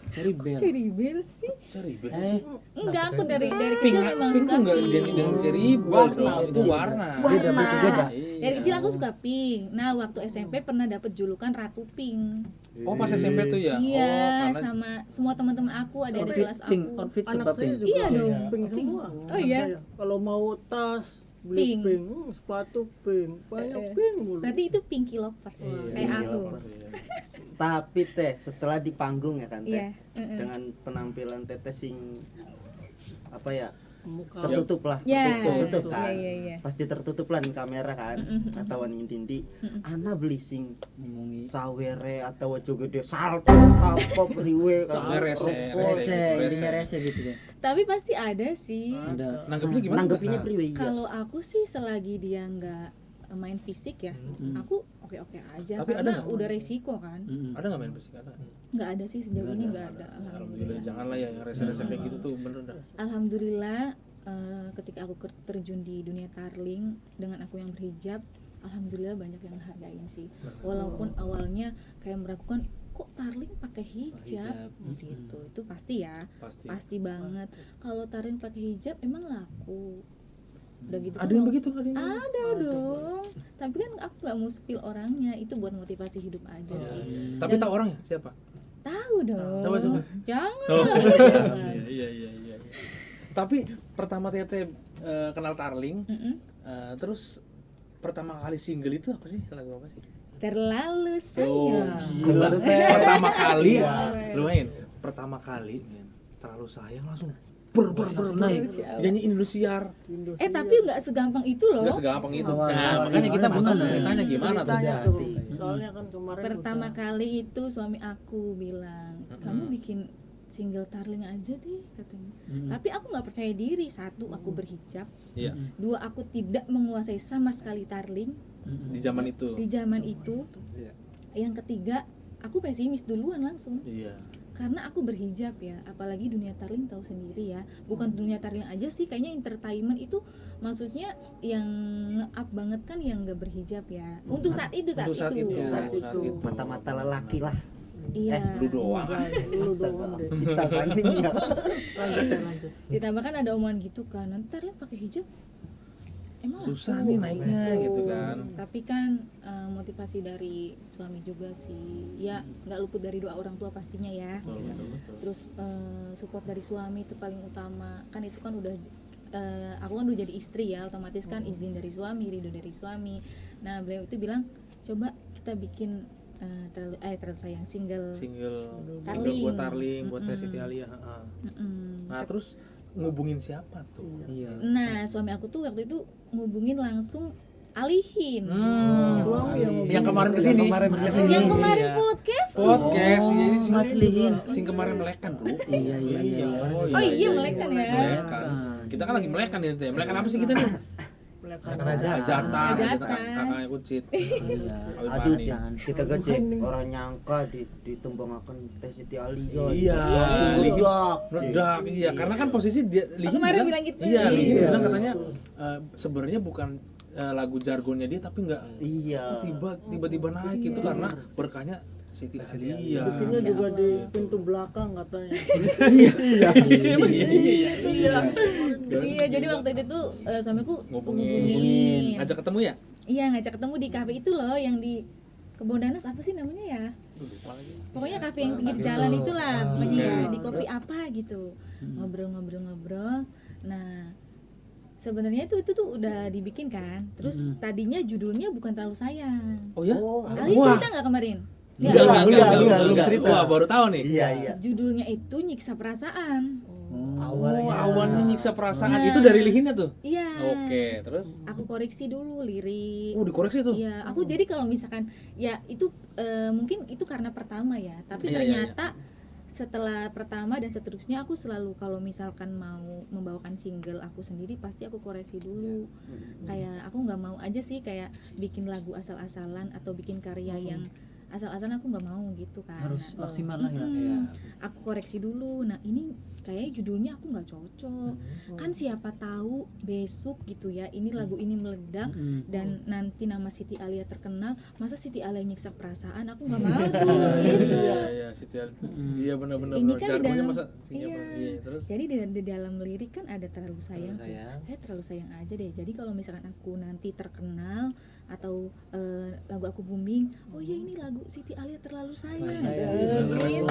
Cari bel. Cherry bell sih? Cari sih. Enggak, aku dari Pink, kecil memang pink suka tuh nggak pink. identik dengan cerebral dong. Itu warna. Beda. Dari kecil aku suka pink. Nah, waktu SMP pernah dapet julukan Ratu Pink. Oh, pas SMP tuh ya. Iya, Oh, karena sama semua teman-teman aku ada di kelas Pink, aku. outfit Anak serba saya pink. juga Iya dong. pink semua. Oh iya. Saya. Kalau mau tas beli Pink. pink, sepatu pink, banyak pink mulu. Berarti itu Pinky Lovers kayak aku. Tapi teh setelah di panggung ya kan teh. Iya. Dengan penampilan teteh sing apa ya muka tertutup lah, Ya, tertutup kan. iya. Pasti tertutup lah nih kamera kan. Atau ning tindi. Ana beli sing ngomongi sawere atau ojo gede salto kapok riwe kan. Rese, intinya rese gitu deh. Tapi pasti ada sih. Ada Nanggepnya gimana? Nanggepinnya Nah, priwe iya. Kalau aku sih selagi dia nggak main fisik ya, aku oke aja. Tapi ada karena nggak? udah resiko kan. Ada nggak main fisik? Ada. Nggak ada sih sejauh ini nggak ada. Alhamdulillah, janganlah ya yang rese-rese kayak gitu tuh bener dah. Alhamdulillah ketika aku terjun di dunia tarling dengan aku yang berhijab, alhamdulillah banyak yang menghargain sih. Walaupun awalnya kayak meragukan kok tarling pakai hijab gitu. Itu pasti ya. Pasti. Banget. Kalau tarling pakai hijab emang laku. Udah gitu. Ada kan yang begitu, ada yang ada dong. Tapi kan aku nggak mau spill orangnya. Itu buat motivasi hidup aja sih. Tapi tahu orangnya siapa? Tahu dong. Coba. Jangan. Oh. Iya. Tapi pertama Tete kenal tarling, terus pertama kali single itu apa sih? Lagu apa sih? Terlalu Oh, sayang. gila. Pertama kali, lumayan. Pertama kali, men, terlalu sayang langsung naik. Nyanyi Indosiar. Tapi nggak segampang itu loh. Nggak segampang itu. Nah, makanya kita butuh ceritanya gimana tuh? tanya tuh. Soalnya kan kemarin Pertama kali itu suami aku bilang, kamu bikin single tarling aja deh katanya. Tapi aku nggak percaya diri. Satu, aku berhijab. Iya. Dua, aku tidak menguasai sama sekali tarling Di zaman itu. di zaman itu. Yang ketiga, aku pesimis duluan langsung. Iya. Karena aku berhijab ya, apalagi dunia tarling tahu sendiri ya. Bukan dunia tarling aja sih, kayaknya entertainment itu maksudnya yang nge-up banget kan yang nggak berhijab ya. Untuk saat itu. Mata-mata lelaki lah. Iya. Lu doang. lu doang deh. Kita paling enggak. Lanjut. Ditambah kan ada omongan gitu kan, nanti tarling pakai hijab emang Susah laku. nih naiknya gitu kan. Tapi kan motivasi dari suami juga sih. Ya nggak luput dari doa orang tua pastinya ya. Betul. Terus support dari suami itu paling utama. Kan itu kan udah aku kan udah jadi istri ya, otomatis kan izin dari suami, ridho dari suami. Nah beliau itu bilang coba kita bikin terlalu sayang single. Tarling. Buat tarling, buat Teh Siti Alia. Nah, terus ngubungin siapa tuh? iya. Nah suami aku tuh waktu itu ngubungin langsung alihin. Suami Yang kemarin kesini. Yang kemarin podcast. Podcast ya, ini Mas Lihin. sing kemarin melekan bro. Iya. Oh iya melekan ya. Melekan. Kita kan lagi melekan nih Teh. Melekan apa sih kita nih? Hajatan, kakaknya kucit. Aduh, kita gajah orang nyangka ditembangaken Teh Siti Alia. Iya. Meledak, iya. Karena kan posisi dia Lihin kemarin bilang gitu. Iya, Lihin bilang katanya sebenarnya bukan lagu jargonnya dia tapi enggak Iya. tiba-tiba naik itu karena berkahnya Siti Alia. bikinnya juga di pintu belakang katanya. Iya jadi waktu itu tuh suamiku Ngubungin. Ngajak ketemu ya? Iya ngajak ketemu di kafe itu loh yang di Kebon Danas apa sih namanya ya? Pokoknya kafe yang pinggir jalan itulah, pokoknya ya, di kopi apa gitu. Ngobrol. Nah, sebenarnya itu tuh udah dibikin kan. Terus tadinya judulnya bukan Terlalu Sayang. Oh ya? Ali cerita nggak kemarin? Enggak, Belum cerita. Wah, baru tahu nih. Iya. Judulnya itu Nyiksa Perasaan. Awalnya nyiksa perasaan itu dari Lihinnya tuh. Iya. Oke, terus Aku koreksi dulu lirik. dikoreksi tuh. Iya, aku jadi kalau misalkan ya itu mungkin itu karena pertama ya, tapi Iya, ternyata setelah pertama dan seterusnya aku selalu kalau misalkan mau membawakan single aku sendiri pasti aku koreksi dulu. Kayak aku nggak mau aja sih kayak bikin lagu asal-asalan atau bikin karya yang asal-asalan aku nggak mau gitu kan. Harus maksimal lah ya. Aku koreksi dulu. Nah ini kayaknya judulnya aku nggak cocok. Kan siapa tahu besok gitu ya ini lagu ini meledak dan nanti nama Siti Alia terkenal. Masa Siti Alia nyiksa perasaan? Aku nggak mau tuh. Gitu. Iya, Siti Alia. Iya benar-benar. Ini kan di Jargonnya dalam masa singa terus Jadi di dalam lirik kan ada terlalu sayang. Terlalu sayang aja deh. Jadi kalau misalkan aku nanti terkenal atau lagu aku booming, oh ya ini lagu Siti Alia Terlalu Sayang. Gitu.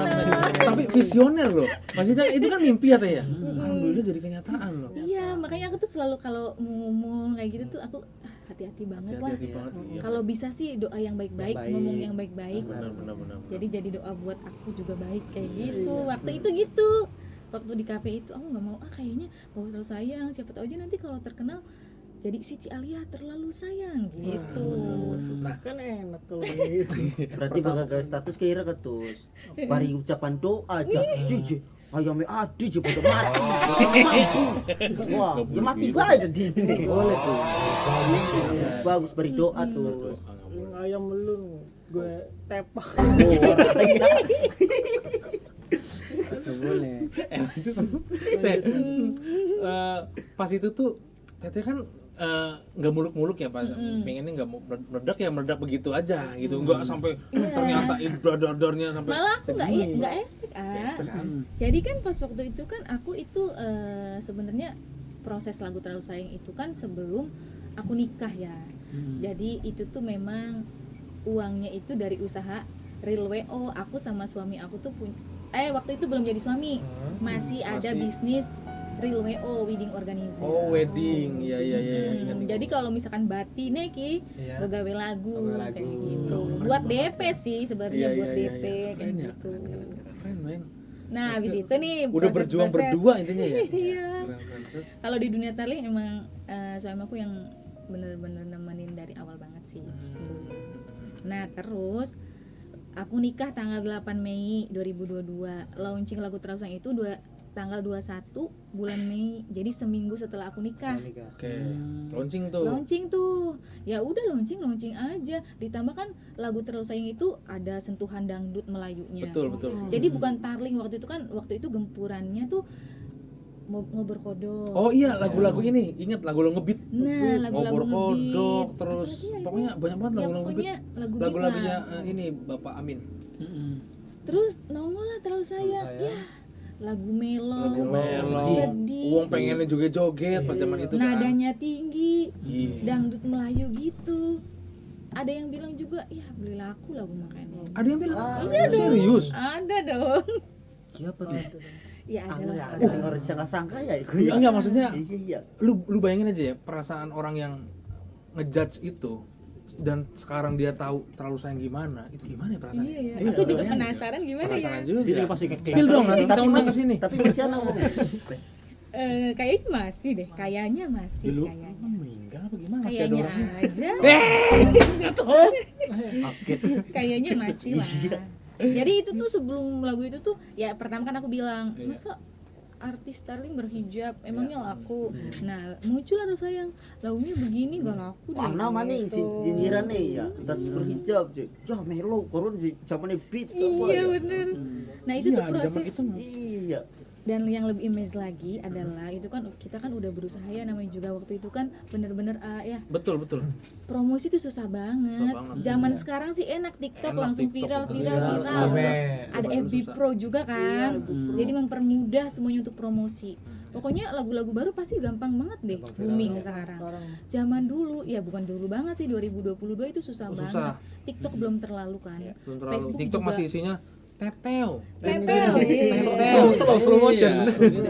tapi visioner loh. Maksudnya itu kan mimpi ya Teh ya. Alhamdulillah jadi kenyataan loh. Iya, makanya aku tuh selalu kalau mau ngomong kayak gitu tuh aku hati-hati banget lah. Hati-hati banget. Iya. Kalau bisa sih doa yang baik-baik, ngomong yang baik-baik. Benar. Jadi doa buat aku juga baik kayak gitu. Waktu itu gitu. waktu di kafe itu aku nggak mau kayaknya Bawa Terlalu Sayang, siapa tahu aja nanti kalau terkenal jadi Siti Alia Terlalu Sayang gitu. Nah, kan enak kalau gitu. Berarti bakal gawe status kira ketus. Bari ucapan doa aja. Jiji. Ayame adi je pada mati. Wah, ya mati bae di ini. Boleh tuh. Bagus beri doa tuh. Yang ayam melun gue tepak. Oh, Nggak boleh. lanjut. Pas itu tuh Teteh kan nggak muluk-muluk ya pas pengennya nggak mau meledak ya meledak begitu aja gitu, nggak sampai ternyata dar-darnya sampai Malah aku segini. nggak expect expect, kan? Jadi kan pas waktu itu kan aku itu sebenarnya proses lagu Terlalu Sayang itu kan sebelum aku nikah ya. Jadi itu tuh memang uangnya itu dari usaha Real WO. Aku sama suami aku tuh waktu itu belum jadi suami, masih ada bisnis Real WO, wedding organizer. Oh, wedding, iya ingat. Jadi kalau misalkan bati neki Iya. begawe lagu Begawe kayak lagu. gitu. Keren Buat banget. DP sih sebenarnya, buat DP kayak Keren ya? gitu. Keren men. Nah, habis itu nih Udah berjuang proses-proses. berdua intinya ya. Iya. Keren. Terus Kalau di dunia tali emang suami aku yang bener-bener nemenin dari awal banget sih. Gitu. Nah, terus aku nikah tanggal 8 Mei 2022. Launching lagu Terlalu Sayang itu tanggal 21 bulan Mei. Jadi seminggu setelah aku nikah. oke. Launching tuh. Launching tuh. Ya udah launching aja. Ditambah kan lagu Terlalu Sayang itu ada sentuhan dangdut Melayunya. Betul. Jadi bukan tarling waktu itu gempurannya tuh ngobrol kodok. Oh iya, lagu-lagu ini. Ingat lagu-lagu ngebeat. Nah, lagu-lagu Ngobrol ngebeat. kodok terus Apalagi ya, pokoknya banyak banget ya, lagu-lagu pokoknya ngebeat. lagu beat Lagu-lagunya lah. ini Bapak Amin. Terus nongol lah Terlalu Sayang. Ya, lagu melo, Lagu melo. sedih, Uang pengennya joget-joget pas zaman itu kan. nadanya tinggi, Iya. dangdut Melayu gitu. Ada yang bilang juga, ya beli laku lagu makanya. Ada yang bilang, serius? Ada dong. Siapa tuh? Ya ada anu lah. ya, ada sing ora disangka-sangka ya iku ya. Enggak, maksudnya Iya. lu bayangin aja ya perasaan orang yang ngejudge itu dan sekarang dia tahu Terlalu Sayang gimana, itu gimana ya perasaannya? Iya, ya. Aku juga bayangin. penasaran gimana ya. Penasaran juga. Dia pasti kayak Spill dong nanti kita undang ke sini. Tapi masih ana ngomong. Kayaknya masih deh, kayaknya masih Dulu kayaknya. meninggal apa gimana? Masih ada Kayaknya orangnya? aja. Kaget. Kayaknya masih Iya. lah. Jadi itu tuh sebelum lagu itu tuh ya pertama kan aku bilang, masa artis Starling berhijab emangnya laku. Nah, muncul Terlalu Sayang. Lagunya begini gak laku deh. Ana maning si gitu. nyirane ya, tas berhijab je. Ya melo koron si zamane beat apa Iya ya. bener. Nah itu Iya, tuh di zaman proses. itu Iya. Dan yang lebih image lagi adalah itu kan kita kan udah berusaha ya, namanya juga waktu itu kan bener-bener ya betul. promosi itu susah banget. Susah banget. Zaman sekarang sih enak TikTok Enak langsung TikTok. viral. Sampai Ada FB Pro juga kan. Jadi mempermudah semuanya untuk promosi. Pokoknya lagu-lagu baru pasti gampang banget deh booming sekarang. Zaman dulu ya bukan dulu banget sih, 2022 itu susah Susah. banget. TikTok belum terlalu kan. Belum terlalu. Facebook TikTok juga. masih isinya teteo. Slow motion. Itu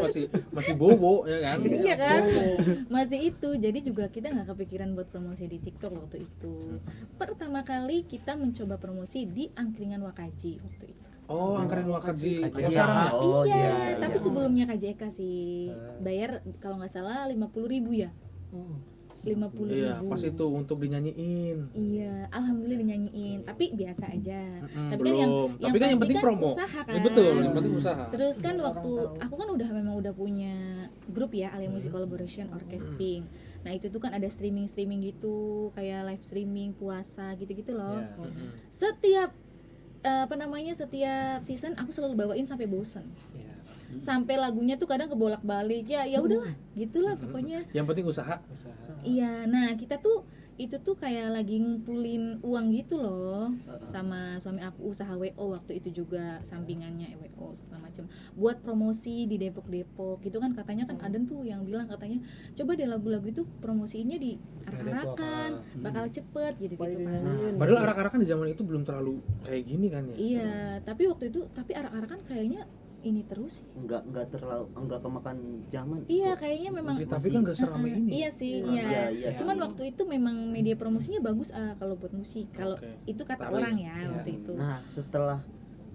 masih bobo ya kan? Iya kan, masih itu. Jadi juga kita nggak kepikiran buat promosi di TikTok waktu itu. Pertama kali kita mencoba promosi di Angkringan Wakaji waktu itu. Oh, angkringan Wakaji. Kaji Pasaran ya? Oh iya, iya. tapi sebelumnya KJK sih bayar kalau nggak salah 50.000 ya. 50.000. Iya, pas itu untuk dinyanyiin. Iya, alhamdulillah dinyanyiin, tapi biasa aja. Tapi kan Belum. Tapi kan yang pasti penting kan promo. usaha kan. Ya, betul, yang penting usaha. Terus kan waktu aku kan memang udah punya grup ya, Alia Music Collaboration Orkesping. Nah itu tuh kan ada streaming gitu, kayak live streaming puasa gitu-gitu loh. Setiap setiap season aku selalu bawain sampai bosen. Sampai lagunya tuh kadang kebolak-balik ya udahlah gitulah pokoknya. Yang penting usaha. Iya, nah kita tuh itu tuh kayak lagi ngumpulin uang gitu loh sama suami aku, usaha WO waktu itu juga sampingannya WO segala macam buat promosi di Depok gitu kan. Katanya kan ada tuh yang bilang katanya coba deh lagu-lagu itu promosiinnya di arak-arakan bakal cepet gitu kan. Padahal arak-arakan di zaman itu belum terlalu kayak gini kan ya. Iya, tapi waktu itu arak-arakan kayaknya ini terus sih. Enggak kemakan zaman. Iya, kayaknya memang Tapi kan gak seramai ini. Iya sih, iya. Iya. Cuman waktu itu memang media promosinya bagus kalau buat musik. Kalau Oke. itu kata Tarik. orang ya waktu itu. Nah, setelah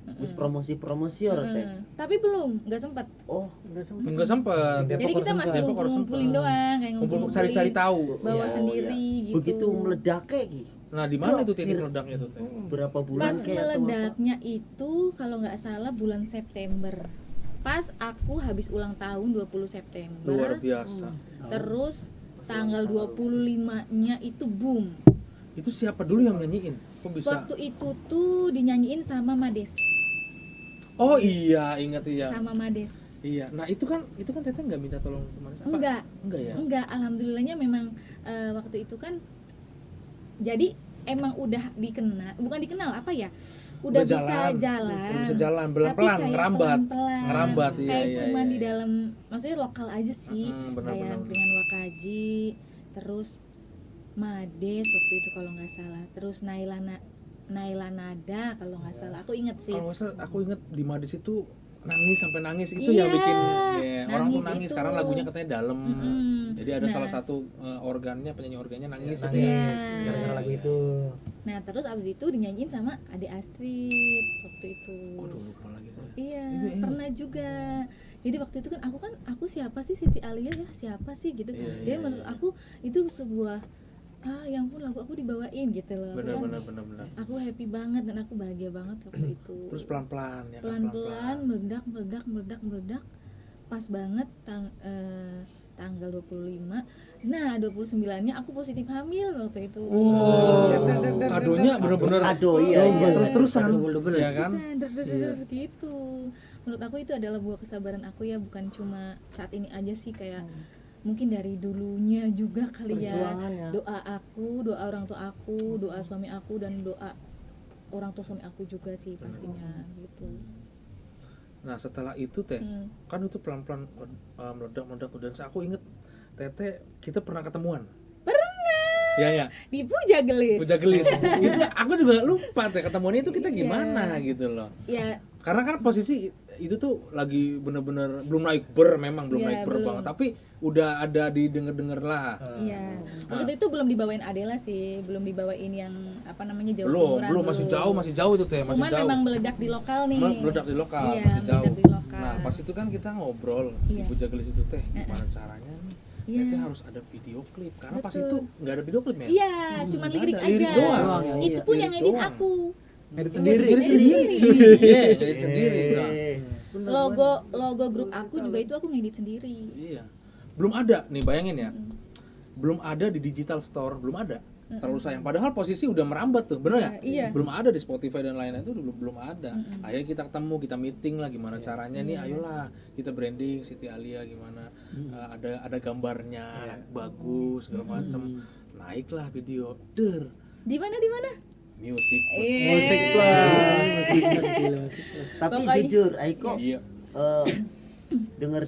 Terus promosi orang teh. Tapi belum, nggak sempat. Oh, Enggak sempat. Jadi kita masih Depok harus ngumpulin sempet. doang, kayak Ngumpul ngumpulin, cari-cari tahu. bawa Iya, sendiri gitu. begitu meledaknya Ki. Nah, di mana itu titik meledaknya tuh teh? Berapa bulan Pas kayak atau apa? meledaknya itu kalau nggak salah bulan September. Pas aku habis ulang tahun 20 September. Luar biasa. Terus tanggal 25-nya itu boom. Itu siapa dulu yang nyanyiin? Kok bisa? Waktu itu tuh dinyanyiin sama Mades. Oh iya, ingat iya. Sama Mades. Iya. Nah, itu kan Teteh enggak minta tolong teman apa? Enggak ya? Enggak, alhamdulillahnya memang waktu itu kan jadi emang udah bukan dikenal apa ya? Udah bisa jalan. Udah bisa jalan pelan-pelan, tapi kayak ngerambat. pelan-pelan. Ngerambat, iya, Kayak iya, cuman iya. di dalam maksudnya lokal aja sih. Benar-benar. Kayak dengan Wakaji, terus Mades waktu itu kalau nggak salah. Terus Naila Nada kalau nggak salah. Aku inget sih. Kalau nggak salah, aku inget di Madis itu nangis sampai nangis itu yang Iya, bikin orang tuh nangis nangis itu. karena lagunya katanya dalam. Jadi ada Nah. salah satu penyanyi organnya nangis itu Nangis ya. Iya. gara-gara lagu itu. Nah terus abis itu dinyanyiin sama Ade Astrid waktu itu. Waduh, lupa lagi saya. Iya, Iya. pernah juga. Jadi waktu itu kan aku siapa sih Siti Alia ya siapa sih gitu. Iya, Jadi iya, menurut aku itu sebuah ya ampun lagu aku dibawain gitu loh. Aku kan- Benar. Aku happy banget dan aku bahagia banget waktu itu. Terus pelan-pelan ya kan, pelan-pelan meledak pas banget tanggal 25. Nah 29-nya aku positif hamil waktu itu. Oh, kadonya bener-bener Kado, iya, iya. terus-terusan Double-double ya kan? Gitu. Menurut aku itu adalah buah kesabaran aku ya, bukan cuma saat ini aja sih, kayak mungkin dari dulunya juga kali ya. Perjuangan ya. Doa aku, doa orang tua aku, doa suami aku, dan doa orang tua suami aku juga sih pastinya gitu. Nah, setelah itu teh kan itu pelan-pelan meledak dan aku inget Teteh kita pernah ketemuan. Ya. Di Puja Gelis. Puja Gelis. Itu aku juga lupa teh ketemuannya itu kita gimana gitu loh. Ya, Karena kan posisi itu tuh lagi bener-bener belum naik memang belum Iya, naik belum. banget, tapi udah ada didengar-dengar lah. iya. Waktu itu belum dibawain Adela sih, belum dibawain yang apa namanya Jawa Belum, Timuran, belum masih jauh itu teh, masih Cuman jauh. memang meledak di lokal nih. Meledak di lokal, Iya, masih jauh. meledak di lokal. Nah, pas itu kan kita ngobrol di Iya. Puja Gelis itu teh, gimana caranya nih? Iya. Teteh harus ada video klip karena pas Betul. itu nggak ada video klip ya. Iya, cuman nggak lirik ada, aja. lirik doang. Itu pun Lirik yang edit doang. aku. Edit sendiri. Edit sendiri. Iya, edit sendiri. Nah, Logo grup aku juga itu aku ngedit sendiri. iya. Belum ada nih, bayangin ya. Belum ada di digital store, belum ada. Terlalu sayang. Padahal posisi udah merambat tuh, bener nggak? Iya. Belum ada di Spotify dan lain-lain itu belum ada. Akhirnya kita ketemu, kita meeting lah gimana caranya nih. Ayolah kita branding Siti Alia gimana. Ada gambarnya bagus segala macem. Naiklah video. Di mana? Music Musik plus. Tapi Pokoknya- jujur Aiko Iya. dengar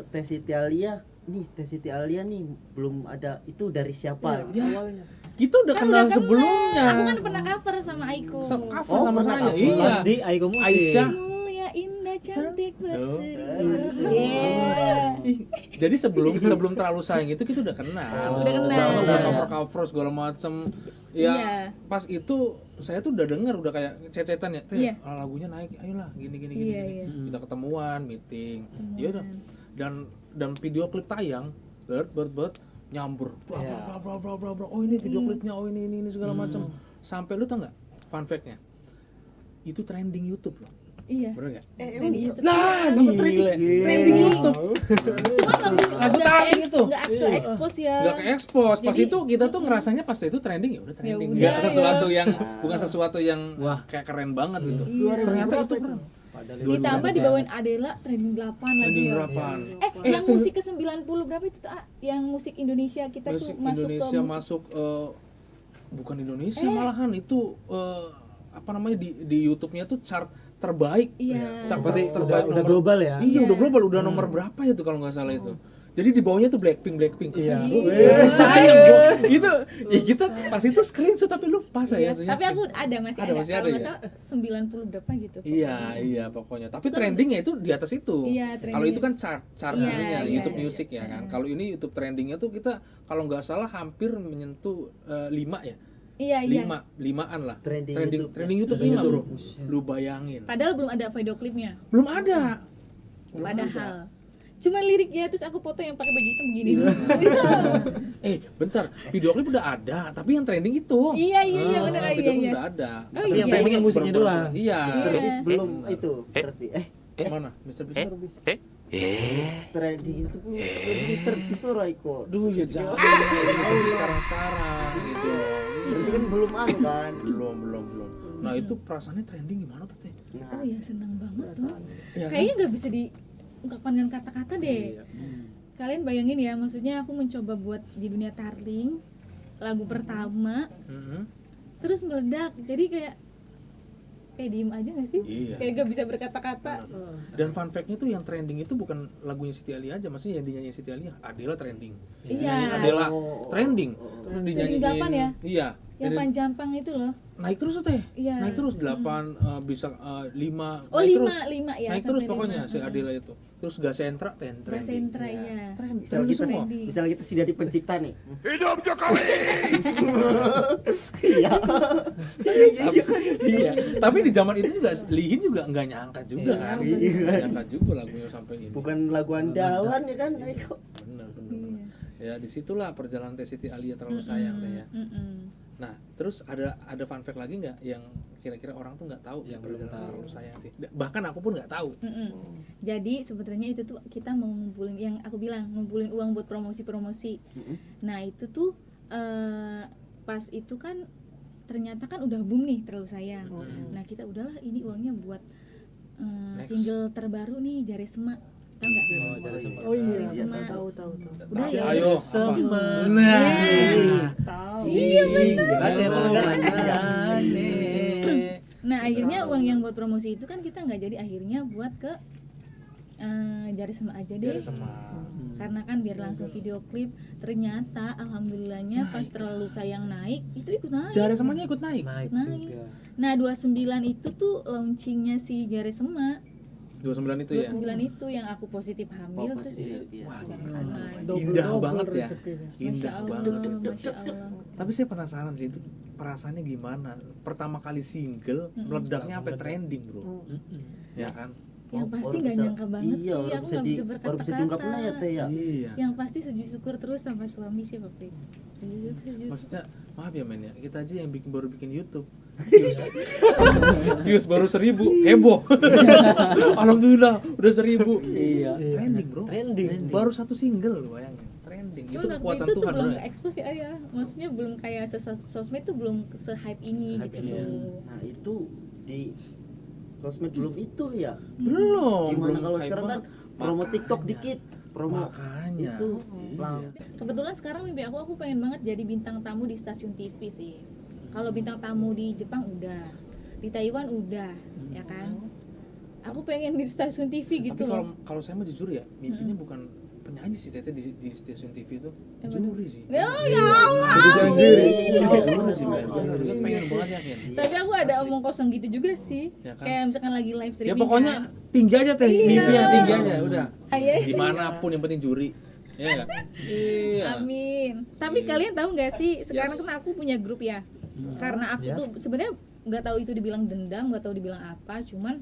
Teh Siti Alia nih, Teh Siti Alia nih belum ada, itu dari siapa? Ya, Awalnya. kita udah kenal Udah sebelumnya. Aku kan pernah cover sama Aiko. Cover Oh, sama pernah saya. cover. Iya. Pas di Aiko Musik. Aisyah. Mulia, indah, cantik, Tuh. berseri. Yeah. Ih, jadi sebelum terlalu sayang itu kita udah kenal. Udah kenal. Udah cover segala macem. Ya, Iya. pas itu saya tuh udah denger, udah kayak cecetan ya, Teh, Iya. lagunya naik, ayolah gini. Iya. Kita ketemuan, meeting. Ya udah. Dan video klip tayang, bet nyambur. Bra. Oh, ini video klipnya, oh ini segala macam. Sampai lu tau nggak fun fact-nya? Itu trending YouTube loh. Iya. Bener nggak? Trending YouTube. Nah, gile. Trending YouTube. Cuman Lagu taring itu. Nggak ke expose ya. Nggak ke expose. Pas Jadi- itu kita tuh ngerasanya pas itu trending ya udah trending. udah, Nggak ya. sesuatu yang bukan sesuatu yang kayak keren banget gitu. Ternyata itu keren. Ditambah dibawain Adela trending 8 lagi Trending ya. berapaan? Yang musik ke 90 berapa itu tuh? Yang musik Indonesia kita Musik tuh masuk Indonesia ke musik. masuk bukan Indonesia malahan itu apa namanya di YouTube-nya tuh chart terbaik. Iya. Chart Berarti terbaik udah nomor- global ya? Iya, udah global, udah nomor berapa itu kalau nggak salah itu. Jadi di bawahnya tuh Blackpink. Iya. Sayang bro. Gitu. Ya kita pas itu screenshot tapi lupa saya. Tapi aku ada masih Ada, ada. masih Kalau ada nggak ya? salah 90 berapa gitu. Iya pokoknya. Tapi trendingnya itu di atas itu. Iya, trending. Kalau itu kan chart Iya, ininya, iya, YouTube iya. Music ya kan. Kalau ini YouTube trendingnya tuh kita kalau nggak salah hampir menyentuh 5 ya. Iya. Limaan lah. Trending Trending YouTube 5 bro. Lu bayangin. Padahal belum ada video klipnya. Belum ada. Padahal cuma liriknya, terus aku foto yang pakai baju hitam begini. Bentar, video klip udah ada, tapi yang trending itu. Iya, benar, Video klip iya. udah ada. Oh, Tapi yang iya. trending musiknya doang. Iya. Mr. Beast belum itu berarti Mana? Mr. Beast? trending itu pun Mr. Beast ora iko. Duh ya jauh sekarang gitu. Berarti kan belum anu kan. Belum. Nah, itu perasaannya trending gimana tuh, Teh? Oh ya, senang banget tuh. Ya, Kayaknya nggak bisa diungkapkan dengan kata-kata deh. Kalian bayangin ya, maksudnya aku mencoba buat di dunia tarling, lagu pertama, terus meledak. Jadi kayak diem aja nggak sih? Iya. Kayak gak bisa berkata-kata. Dan fun fact-nya tuh yang trending itu bukan lagunya Siti Alia aja, maksudnya yang dinyanyi Siti Alia, Adela trending. Iya. Adela trending. Terus dinyanyiin. 8 ya? Iya. Yang panjampang itu loh. Naik terus tuh, Teh. Iya. Naik terus 8 bisa 5. Oh, naik 5 ya. Naik terus sampai pokoknya 5. si Adela itu. Terus gak sentra, trending. Sentra ya. Misal kita sudah di pencipta nih. Hidup Jokowi. Iya. Iya. Tapi di zaman itu juga Lihin juga nggak nyangka juga kan. Iya. Nggak nyangka juga lagunya sampai ini. Bukan lagu andalan ya kan? Ayo. Benar. Ya disitulah perjalanan Teh Siti Alia terlalu sayang Teh ya. Nah, terus ada fun fact lagi nggak yang kira-kira orang tuh nggak tahu yang perjalanan terlalu sayang Teh? Bahkan aku pun nggak tahu. Jadi sebenarnya itu tuh kita mau ngumpulin, yang aku bilang ngumpulin uang buat promosi. Nah itu tuh pas itu kan ternyata kan udah boom nih terlalu sayang. Nah kita udahlah ini uangnya buat single terbaru nih Jare Semak. Tahu nggak? Cara semua. Oh iya, Semak. tahu. Udah ya. Ayo. Semak. Nah. Tahu. Iya Aneh. Nah akhirnya uang yang buat promosi itu kan kita nggak jadi, akhirnya buat ke Jare Semak aja deh. Jare Semak. Karena kan biar langsung video klip. Ternyata alhamdulillahnya pas terlalu sayang naik itu ikut naik. Jare Semaknya ikut naik. Naik Naik. juga. Nah 29 itu tuh launchingnya si Jare Semak. 29 itu ya. 29 itu yang aku positif hamil Oh, terus positif, iya. Indah banget ya. rezekinya. Indah Masya banget. Allah, Masya Allah. Tapi saya penasaran sih itu perasaannya gimana. Pertama kali single meledaknya sampai trending, Bro. Ya kan? Yang pasti Orang nggak bisa- nyangka banget iya, sih, orang aku bisa nggak di- bisa baru bisa diungkapin aja berkata-kata. Teh ya. Iya. Yang pasti sujud syukur terus sama suami sih waktu itu. Iya, sujud. Maksudnya maaf ya men ya, kita aja yang baru bikin YouTube views baru 1000 heboh. Alhamdulillah udah 1000. Iya. Trending bro. Trending. Baru satu single lu bayangin. Trending. Itu Cuman waktu kekuatan itu tuh Tuhan belum bro. expose ya, maksudnya belum kayak sosmed tuh belum se-hype ini gitu loh. Nah, itu di sosmed belum itu ya. Belum. Gimana kalau hype sekarang kan banget. promo Makanya. TikTok dikit, promo Makanya. itu Iya. lang. Kebetulan sekarang mimpi aku pengen banget jadi bintang tamu di stasiun TV sih. Kalau bintang tamu di Jepang udah, di Taiwan udah, ya kan. Aku pengen di stasiun TV Tapi gitu loh. kalau saya mah jujur ya, mimpinya bukan penyanyi sih Tete di stasiun TV itu. Juri sih. Ya Allah. Juri sih men. Bener, gue pengen banget yakin. Tapi aku ada omong kosong gitu juga sih. Ya kan? Kayak misalkan lagi live Ya streaming. pokoknya kan. tinggi aja teh, mimpinya tinggi aja udah. Iya. Dimanapun yang penting juri. Ya enggak? Iya. Amin. Tapi kalian tahu nggak sih sekarang kan aku punya grup ya. Karena aku tuh sebenarnya nggak tahu itu dibilang dendam, nggak tahu dibilang apa, cuman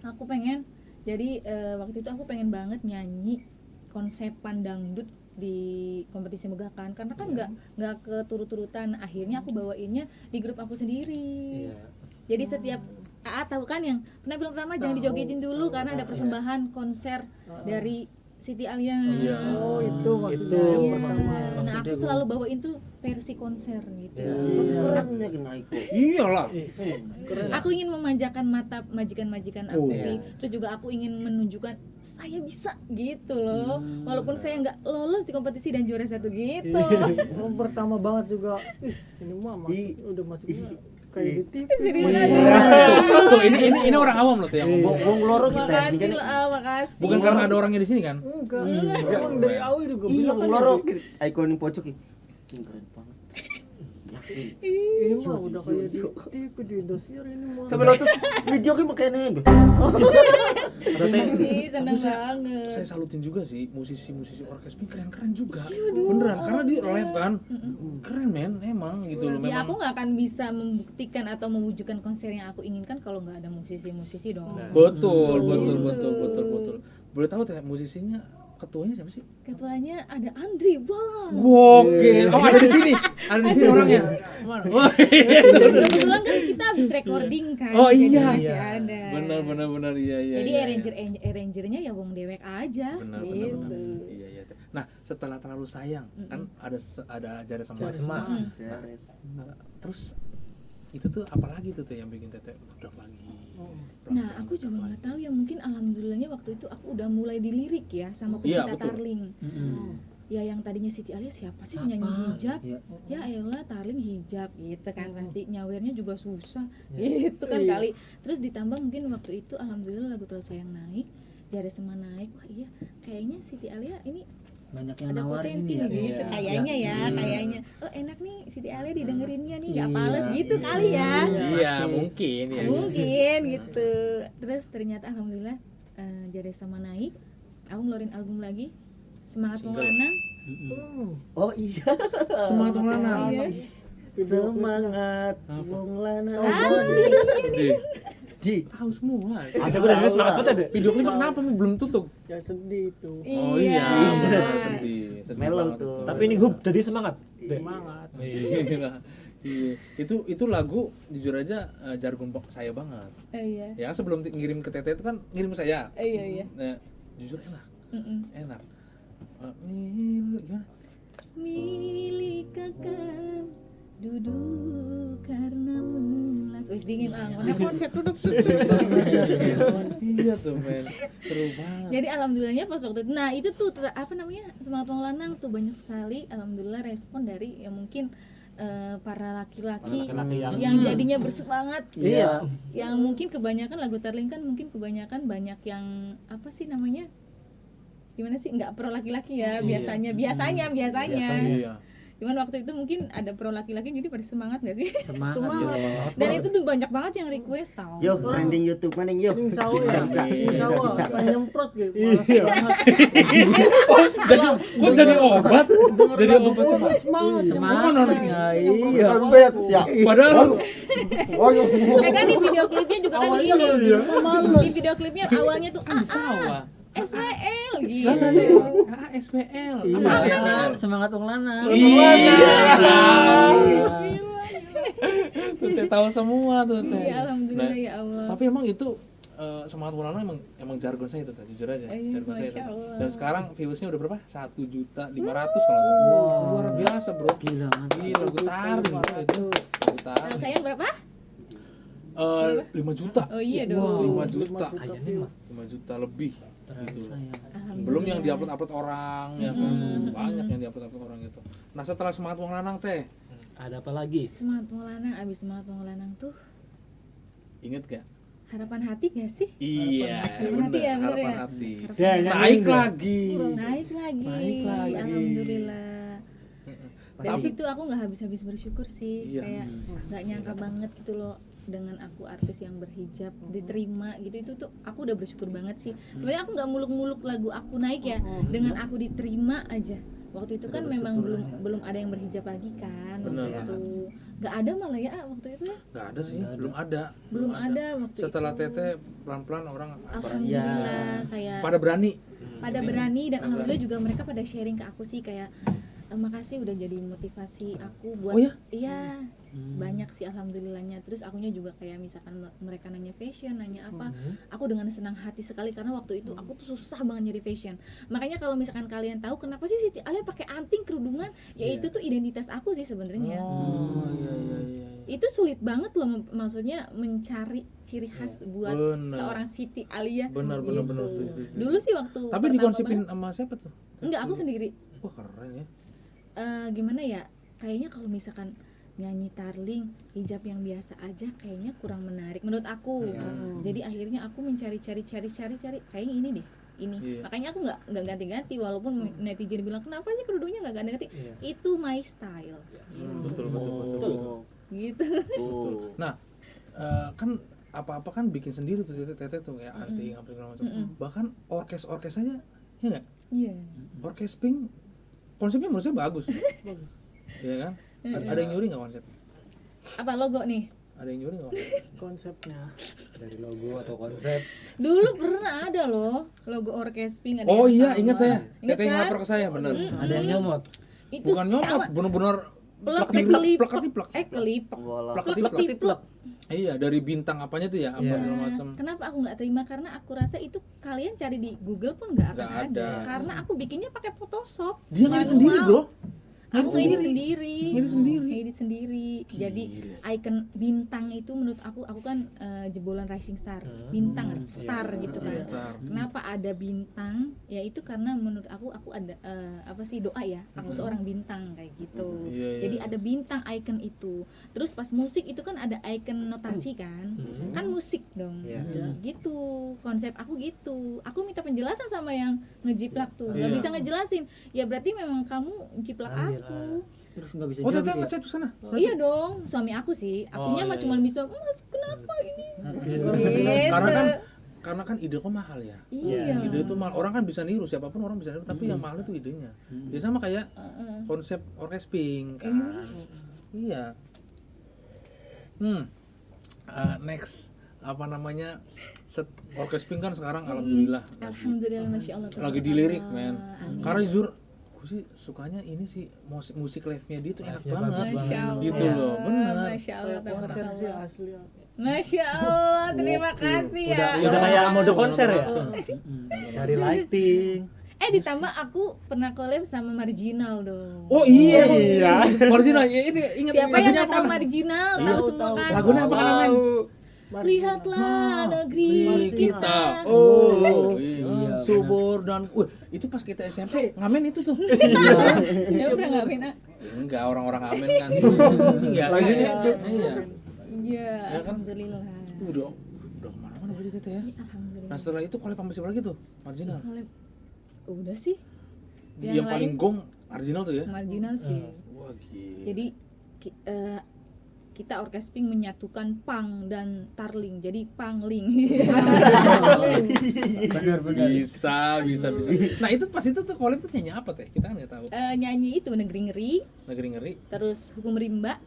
aku pengen jadi waktu itu aku pengen banget nyanyi konsepan dangdut di kompetisi Megakan karena kan nggak keturut-turutan, akhirnya aku bawainnya di grup aku sendiri. Jadi setiap tahu kan yang penampilan pertama jangan dijogetin dulu karena ada persembahan konser dari Siti Alia. Oh itu maksudnya. Iya. Nah aku selalu bawain tuh versi konser gitu. Tapi keren ya kena Iko. Iyalah. Aku ingin memanjakan mata majikan-majikan aku Oh. sih. Terus juga aku ingin menunjukkan saya bisa gitu loh. Walaupun saya nggak lolos di kompetisi dan juara 1 gitu. Oh, pertama banget juga. Ini mah udah masuknya kayak di TV. Serius Iya. aja. Tuh ini orang awam loh tuh yang ngomong. Wong loro kita Makasih ini kan. lah, makasih. Bukan karena ada orangnya di sini kan? Enggak. Emang dari awal juga Iya, bilang wong kan loro jadi- Iko ning pojok iki. Cing keren banget. Ini mah udah kayak di TV di Indosiar ini mah. Sampai lotus video ki makane. Ih, seneng banget. Saya salutin juga sih musisi-musisi orkes ini keren-keren juga. Beneran karena di live kan. Keren men, emang gitu loh Ya memang. aku nggak akan bisa membuktikan atau mewujudkan konser yang aku inginkan kalau nggak ada musisi-musisi dong. Betul. Boleh tahu teh musisinya ketuanya siapa sih? Ketuanya ada Andri Bolon. Gokil. Oh, ada di sini. Ada di sini orangnya. Mana? Oh, iya. Kebetulan kan kita habis recording kan. Oh, jadi iya. masih ada. Benar iya. Jadi iya. arrangernya ya wong dewek aja. Benar. Gitu. Iya. Nah, setelah terlalu sayang kan ada Jare Semak. Semak. Terus itu tuh apalagi tuh yang bikin Teteh meledak lagi. Nah, aku juga nggak tahu ya, mungkin alhamdulillahnya waktu itu aku udah mulai dilirik ya sama Iya, pecinta betul. Tarling. Ya yang tadinya Siti Alia siapa sih nyanyi hijab? Ya elah Tarling hijab gitu kan, pasti nyawernya juga susah gitu kan kali. Terus ditambah mungkin waktu itu alhamdulillah lagu Terlalu Sayang naik, Jare Semak naik. Wah iya, kayaknya Siti Alia ini Banyak yang ada nawarin potensi ini ya. nih gitu kayaknya ya, kayaknya oh enak nih Siti Alia didengerinnya nih, nggak pales gitu kali ya. Iya, mungkin ya. Mungkin gitu. Terus ternyata alhamdulillah Jare Semak naik, aku ngeluarin album lagi, Semangat Wong Lanang. Oh iya. Semangat Wong Lanang. Iya. Semangat wong lanang. Di Tahu semua. Ada benar semangat banget ada. Video klipnya kenapa nih belum tutup? Ya sedih itu. Oh iya, benar, sedih Mellow banget tuh. itu. Tapi ini hub jadi semangat. Semangat. Iya. Iya, itu lagu jujur aja jargon saya banget. Iya. Ya sebelum ngirim ke Teteh itu kan ngirim saya. Iya. Nah, jujur enak. Mm-mm. Enak. Gimana? Milik kakak duduk karena melas. Wis dingin mana konsep duduk. Iya tuh men, seru banget. Jadi alhamdulillahnya pas waktu itu, nah itu tuh apa namanya, Semangat Wong Lanang tuh banyak sekali alhamdulillah respon dari ya mungkin para laki-laki yang jadinya bersemangat. Iya. Yang mungkin kebanyakan lagu Tarling kan mungkin kebanyakan banyak yang apa sih namanya, gimana sih, nggak pro laki-laki ya biasanya. Iya. Cuman waktu itu mungkin ada pro laki-laki jadi pada semangat nggak sih? Semangat. Dan itu tuh banyak banget yang request tau. Yo, trending YouTube maning yo. Insya Allah ya. Insya Allah. Pengen nyemprot gitu. Jadi obat? Jadi obat semangat. Semangat. Iya. Bet ya. Padahal Kan di video klipnya juga kan gini. Di video klipnya awalnya tuh sawah. SWL gitu. SPL. Iya. Semangat wong lanang. Tuh Teh tahu semua tuh Teh. Iya alhamdulillah Nah, ya Allah. tapi emang itu Semangat Wong Lanang emang jargon saya itu Teh, jujur aja. Jargon saya itu. Masya Allah. Dan sekarang viewsnya udah berapa? 1.500.000 kalau nggak salah. Luar biasa bro. Gila mantap. Gila, gue tarik itu. Gue tarik. Kalau saya berapa? 5 juta. Oh iya dong. 5 juta. 5 juta lebih. Gitu. Alhamdulillah. Belum yang diupload orang ya kan. Banyak yang diupload orang gitu. Nah, setelah Semangat Wong Lanang Teh, Ada apa lagi? Semangat Wong Lanang, abis Semangat Wong Lanang tuh inget gak? Harapan Hati gak sih? Iya, Harapan Hati ya, bener Harapan ya? Hati. Ya, Naik lagi. Naik lagi. Naik lagi. Alhamdulillah. Dari Tapi- situ aku nggak habis-habis bersyukur sih, Iya. kayak nggak nyangka banget gitu loh dengan aku artis yang berhijab diterima gitu, itu tuh aku udah bersyukur banget sih. Sebenarnya aku nggak muluk-muluk lagu aku naik ya, dengan aku diterima aja. Waktu itu kan memang belum ada yang berhijab lagi kan waktu Benar. itu, nggak ada malah ya waktu itu ya, Nggak ada sih, belum ada. ada waktu Setelah itu. Teteh pelan-pelan orang Alhamdulillah kayak pada berani. berani dan alhamdulillah juga mereka pada sharing ke aku sih kayak makasih udah jadi motivasi aku buat Oh ya? iya banyak sih alhamdulillahnya. Terus akunya juga kayak misalkan mereka nanya fashion, nanya apa, aku dengan senang hati sekali karena waktu itu aku tuh susah banget nyari fashion. Makanya kalau misalkan kalian tahu kenapa sih Siti Alia pakai anting kerudungan, ya itu tuh identitas aku sih sebenarnya. Oh iya. Itu sulit banget loh maksudnya mencari ciri khas buat Bener. seorang Siti Alia. Benar. Gitu. Dulu sih waktu Tapi pertama dikonsepin banget- sama siapa tuh? enggak, aku sendiri. Wah keren ya. Gimana ya, kayaknya kalau misalkan nyanyi Tarling hijab yang biasa aja kayaknya kurang menarik menurut aku. Jadi akhirnya aku mencari kayaknya ini deh ini. Iya. Makanya aku nggak ganti-ganti walaupun netizen bilang kenapa sih kerudungnya nggak ganti-ganti. Iya. Itu my style. Betul. Oh. Gitu. Oh. Nah, kan apa-apa kan bikin sendiri tuh Teteh tuh kayak anting apa segala macam. Bahkan orkes-orkesannya ya enggak? Iya. Orkes Pink konsepnya menurut saya bagus. Iya kan? Ada yang nyuri enggak konsep? Apa logo nih? Ada yang nyuri enggak konsep? Konsepnya Dari logo atau konsep. Dulu pernah ada loh logo Orkes Pink ada Oh yang iya, sama. ingat saya. Ingat Teteh kan? ngelapor ke saya, benar. Ada yang nyomot. Itu Bukan nyomot, bener-bener kelipek. plek-ketiplek. Kelipek. Walah. Plek-ketiplek. Iya, dari bintang apanya tuh ya, apa Iya. segala macam. Kenapa aku nggak terima? Karena aku rasa itu kalian cari di Google pun nggak akan Nggak ada. ada. Karena aku bikinnya pakai Photoshop. Dia ngedit sendiri, Bro. Aku ngedit sendiri. Ngedit sendiri. Jadi icon bintang itu menurut aku kan jebolan rising star. Bintang star gitu kan. Star. Kenapa ada bintang? Ya itu karena menurut aku ada apa sih doa ya. Aku seorang bintang kayak gitu. Iya. Jadi ada bintang icon itu. Terus pas musik itu kan ada icon notasi kan. Kan musik dong. Iya. Gitu. Konsep aku gitu. Aku minta penjelasan sama yang ngejiplak tuh. Nggak Iya. bisa ngejelasin. Ya berarti memang kamu jiplak Ambil aku. Terus nggak bisa Oh, jawab Teteh dia. ngechat ke sana. Iya dong, suami aku sih. Akunya Oh, mah iya, cuma iya. bisa, "Mas, kenapa ini?" Karena kan ide kok mahal ya. Iya. Ide itu mahal. Orang kan bisa niru, siapapun orang bisa niru, tapi yang mahal itu idenya. Ya sama kayak konsep Orkes Pink kan. Iya. Next apa namanya? Orkes Pink kan sekarang alhamdulillah Alhamdulillah, masya Allah. lagi dilirik, men. Amin. Karena jujur aku sih sukanya ini sih musik live-nya dia tuh enak Live-nya banget. bagus Masya Allah. Gitu loh, benar. Masya Allah, konser sih tabarakallah. asli. Masya Allah, terima kasih ya. Udah kayak mode Langsung, konser ya. langsung. Dari lighting. Ditambah aku pernah collab sama Marginal dong. Oh iya. Marginal ya itu ingat Siapa yang lagunya nggak apa tahu kan? Marginal? Iya, Tahu semua kan? Lagunya apa kan, men? Lihatlah negeri kita. Oh, Iya, subur dan itu pas kita SMP ngamen itu tuh. Ya pernah nggak Mina? Enggak, orang-orang ngamen kan. Iya, Lagunya iya. Iya. Iya, Ya kan? alhamdulillah. Udah kemana-mana berarti Tete ya. Alhamdulillah. Nah setelah itu collab sama siapa lagi tuh? Marginal. Collab. Udah sih. Yang paling gong Marginal tuh ya. Marginal sih. Wah gila. Jadi kita Orkes Pink menyatukan pang dan tarling, jadi pangling. Benar-benar. Bisa. Nah itu pas itu tuh collab tuh nyanyi apa teh? Kita kan nggak tahu. Nyanyi itu Negeri Ngeri, Ngeri. terus Hukum Rimba.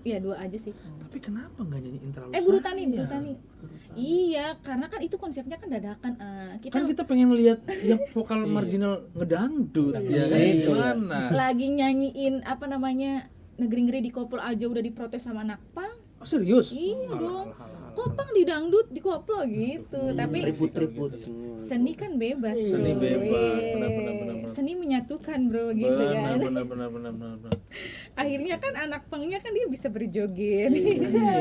Ya dua aja sih. Tapi kenapa nggak nyanyiin terlalu? Buru Tani, sayang? Buru Tani. Iya, karena kan itu konsepnya kan dadakan. Kan kita pengen lihat yang vokal Marginal ngedangdut, ya kan? Itu. Gimana? lagi nyanyiin apa namanya Negeri Ngeri di koplo aja udah diprotes sama anak pang. Oh serius? Iya dong. Kok pang didangdut di koplo gitu. Tapi Ribut-ribut. seni kan bebas, bro. Seni bebas, benar. Seni menyatukan, bro, gitu kan. Benar. Akhirnya kan anak pangnya kan dia bisa berjoget.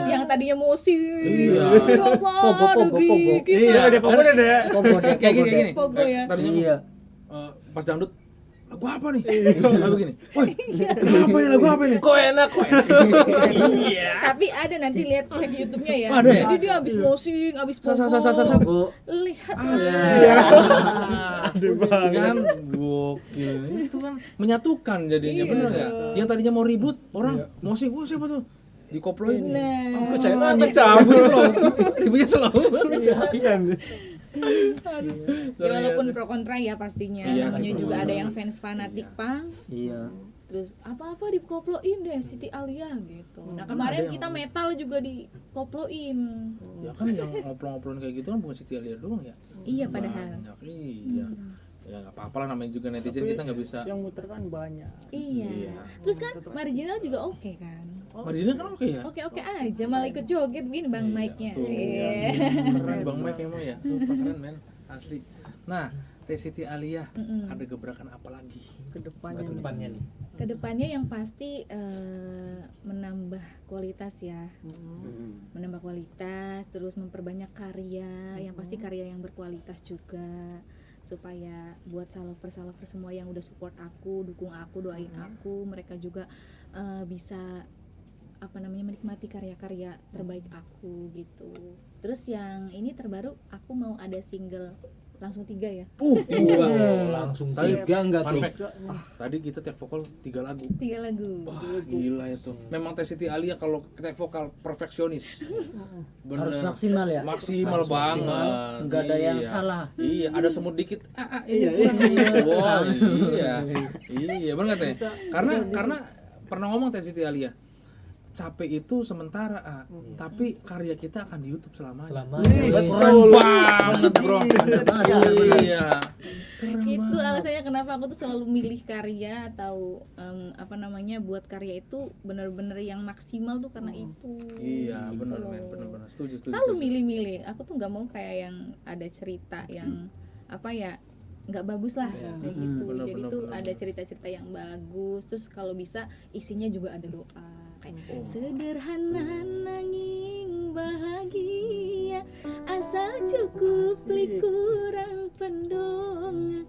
Yang tadinya musik. Iya. Ya Allah, Pogo. negeri kita. Iya, Ada pokoknya deh. Pogo deh, kayak pogo gini. deh. Pogo ya. Tadinya Iya. pas dangdut lagu apa nih? Lagu begini. Woi, lagu apa ini? Kok enak. Iya. Tapi ada nanti lihat cek YouTube-nya ya. Ada ya? Jadi dia habis musik, habis pogo. Pogo. Lihat Kan gokil. Itu kan menyatukan jadinya, Iya. bener nggak? Yang tadinya mau ribut, orang musik, wah siapa tuh? Dikoploin. Nah, Kok China kencang. Ributnya slow. ya walaupun pro kontra ya pastinya. Iya, Namanya pasti. juga ada yang fans fanatik pang. Iya. Terus apa-apa dikoploin deh Siti Alia gitu. Nah, Kan kemarin ada yang- kita metal juga dikoploin. Ya kan yang ngobrol-ngobrolin kayak gitu kan bukan Siti Alia doang ya. Iya padahal. Banyak, iya. Ya nggak apa-apa lah, namanya juga netizen, kita nggak bisa. Yang muter kan banyak. Iya. Terus kan Marginal juga oke kan. Marginal kan oke ya. Oke aja malah ikut joget begini Bang Mike-nya. Tuh. Iya. Keren Bang Mike emang ya. Tuh, keren men, asli. Nah, Teh Siti Alia ada gebrakan apa lagi? Kedepannya Ke depannya nih. Kedepannya yang pasti menambah kualitas ya. Menambah kualitas, terus memperbanyak karya, yang pasti karya yang berkualitas juga, supaya buat salver semua yang udah support aku, dukung aku, doain aku, mereka juga bisa menikmati karya-karya terbaik aku gitu. Terus yang ini terbaru, aku mau ada single langsung 3 ya. Langsung Tadi 3 enggak fun tuh. fact, tadi kita take vokal 3 lagu. 3 lagu. Wah, gila itu. Memang Teh Siti Alia kalau take vokal perfeksionis. Bener. Harus maksimal ya. Maksimal banget. Enggak ada yang Iya. salah. Iya, ada semut dikit. Ini kurang iya. Wah, iya. Iya, benar nggak Teh? Karena pernah ngomong Teh Siti Alia. Capek itu sementara, tapi karya kita akan di YouTube selamanya. Keren banget, bro. Iya. Itu alasannya kenapa aku tuh selalu milih karya atau buat karya itu benar-benar yang maksimal tuh karena itu. Iya, benar men, benar. Setuju. Selalu milih-milih. Aku tuh nggak mau kayak yang ada cerita yang nggak bagus lah kayak gitu. Jadi tuh ada cerita-cerita yang bagus. Terus kalau bisa isinya juga ada doa. Kayak sederhana nanging bahagia, asal cukup li kurang pendonga,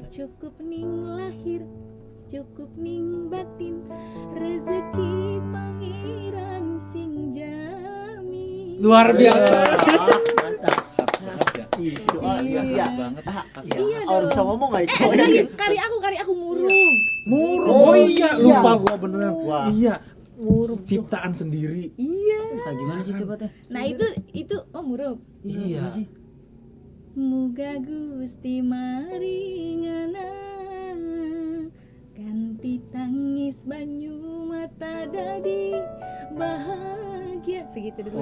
cukup ning lahir, cukup ning batin, rezeki pangeran sing jamin. Luar biasa. Iya banget. Iya orang dong. bisa ngomong nggak itu? Karya aku murung. Oh iya, lupa gua beneran. Wah. Iya. Ciptaan sendiri. Iya. Nah, gimana sih coba teh? Nah itu murung. Iya. Muga Gusti maringana ganti tangis banyu mata dadi bahagia segitu dulu.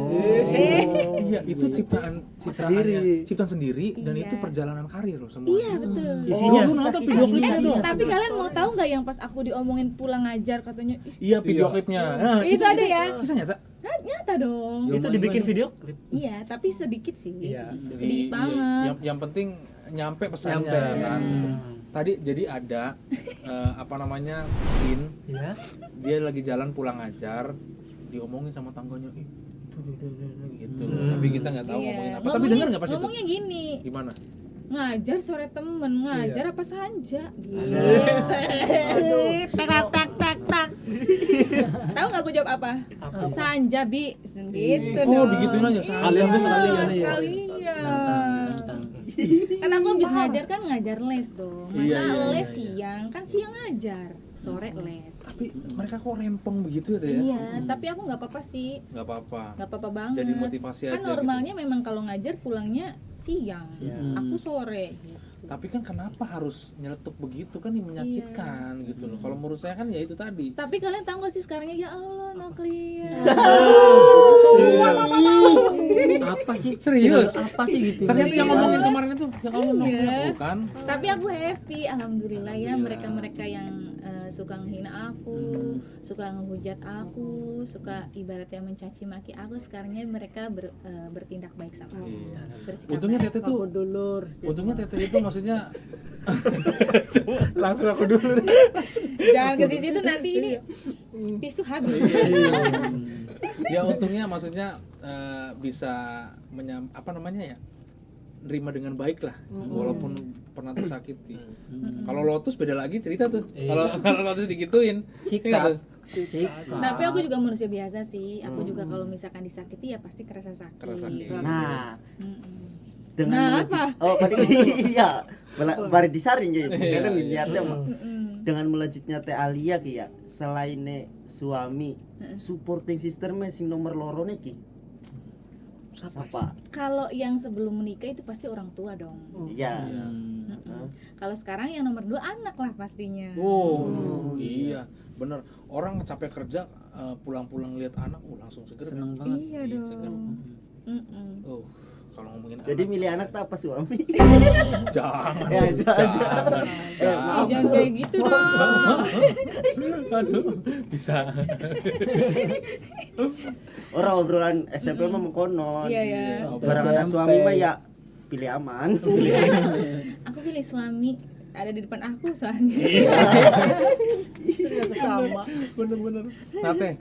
Iya, itu ciptaan sendiri dan Iya. itu perjalanan karir loh semua. Iya betul. Isinya lu nonton video klipnya dong. Tapi kalian mau tahu nggak yang pas aku diomongin pulang ngajar katanya Iya, video klipnya. Nah, itu ada ya? Kisah nyata. Nyata dong. Itu dibikin video klip. Iya, tapi sedikit sih. Iya. Sedikit banget. Yang penting nyampe pesannya kan. Tadi jadi ada scene Iya. dia lagi jalan pulang ngajar, diomongin sama tangganya, itu gitu. Tapi kita nggak tahu Iya. ngomongin apa. Tapi dengar nggak pas itu? Ngomongnya gini, Gimana? ngajar sore temen, ngajar apa sanja gitu. Tak. Tahu nggak aku jawab apa? Sanja bi, gitu Oh, dong. digituin aja. Sekalian deh, sekalian. Sekalian. Kan aku habis ngajar kan ngajar les dong. Masa Iya. les siang, kan siang ngajar, sore les. Tapi mereka kok rempong begitu ya, Teh, ya? Iya, tapi aku nggak apa-apa sih. Nggak apa-apa. Nggak apa-apa banget. Jadi motivasi kan aja normalnya memang kalau ngajar pulangnya siang. Aku sore gitu. Tapi kan kenapa harus nyeletuk begitu, kan menyakitkan gitu loh. Kalau menurut saya kan ya itu tadi. Tapi kalian tahu gak sih sekarangnya ya Allah nuklir. Apa sih? Serius? Apa sih gitu? Ternyata yang Serius? ngomongin kemarin itu ya Allah Iya. bukan. Tapi aku happy, alhamdulillah ya mereka-mereka yang suka ngehina aku, suka ngehujat aku, suka ibaratnya mencaci maki aku, sekarangnya mereka bertindak baik sama aku. Iya. Bersikap Untungnya baik. Tete tuh, Aku dulur. untungnya Tete itu maksudnya Langsung aku dulu. Jangan ke situ nanti ini tisu habis. ya untungnya maksudnya bisa nerima dengan baik lah, walaupun pernah tersakiti. Kalau Lotus beda lagi cerita tuh. Kalau Lotus digituin, Sikap. Tapi aku juga manusia biasa sih. Aku juga kalau misalkan disakiti ya pasti kerasa sakit. Kerasa sakit. Nah, Mm-mm. dengan Nah, melejit, apa? iya, bari disaring ya, karena niatnya mah. Mm-mm. Dengan melejitnya Teh Alia ki ya, selain suami, supporting sister sing nomor loro nih ki. Siapa? Kalau yang sebelum menikah itu pasti orang tua dong. Iya. Mm-mm. Kalau sekarang yang nomor 2 anak lah pastinya. Oh, iya, bener. Orang capek kerja, pulang-pulang lihat anak, langsung seger. Seneng kan? banget. Iya seger. dong. Mm-mm. Oh, kalau ngomongin Jadi anak, milih anak tak apa suami? jangan, Ya, jangan. jangan. Ih, jangan kayak gitu dong. Aduh, bisa. Orang obrolan SMP mah mengkonon. Iya ya. Barang anak suami mah ya pilih aman. Aku pilih suami ada di depan aku soalnya. Sama. Bener-bener. Nah Teh,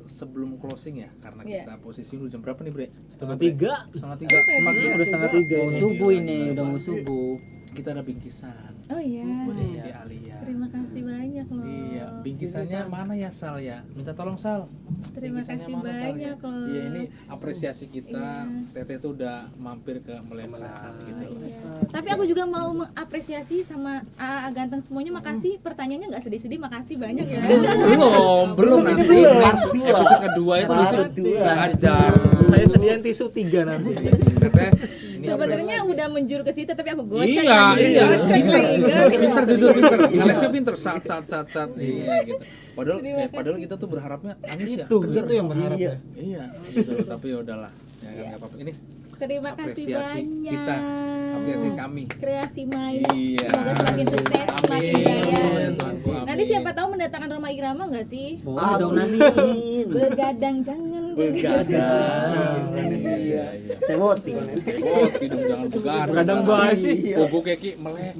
sebelum closing ya, karena Iya. kita posisi udah jam berapa nih Bre? 2:30. 2:30 pagi. Udah 2:30. Mau subuh ini, udah mau subuh. kita ada bingkisan Oh iya. buat Siti Alia. Terima kasih banyak loh. Iya, bingkisannya mana ya Sal ya? Minta tolong Sal. Terima Bingkisannya kasih mana, Sal, banyak ya? loh. Iya, ini apresiasi kita. Iya. Teteh tuh udah mampir ke Melentang gitu. Iya. Tapi aku juga mau mengapresiasi sama AA ganteng semuanya. Makasih. Pertanyaannya nggak sedih-sedih. Makasih banyak ya. Belum nanti next episode kedua itu Baru langsung dua. ajar. Saya sediain tisu 3 nanti. Teteh, ini Sebenarnya udah menjurus ke situ tapi aku gocek. iya, lagi. iya, Gocek lagi. pinter jujur pinter, ngelesnya pinter, saat, iya gitu. Padahal, Terima padahal kita tuh berharapnya Anis ya, Itu kita tuh yang berharap. Iya. iya, gitu. Tapi ya udahlah, ya kan nggak apa-apa. Ini Terima kasih apresiasi banyak. kita, apresiasi kami. Kreasi main. Iya. Semoga semakin sukses, semakin Amin. jaya. Ya Tuhanku, amin. Nanti siapa tahu mendatangkan Roma Irama nggak sih? Boleh dong nanti. Begadang jangan Begadang. Iya, iya. Sewoti. Oh, tidur jangan begadang. Begadang bahas sih. Bobo keki melek.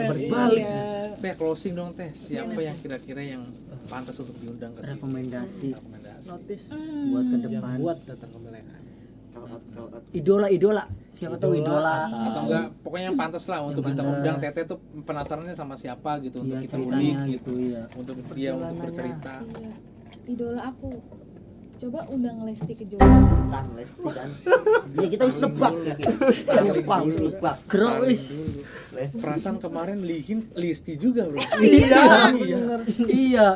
Berbalik. Teh closing dong teh. Siapa yang kira-kira yang pantas untuk diundang ke sini? Rekomendasi Rekomendasi. Notis. buat ke depan. Buat datang ke Meleka. Idola. Siapa tahu idola. Atau enggak pokoknya yang pantas lah untuk kita undang. Teteh tuh penasarannya sama siapa gitu untuk Iya, kita ceritanya ulik gitu. gitu, iya. Untuk dia untuk bercerita. Iya. Idola aku. Coba undang Lesti Kejora. Kan Lesti kan. Ya kita harus nebak ya. Jepang harus nebak. Jeruk wis. Lesti. Perasaan kemarin Listi juga, Bro. Iya. Iya.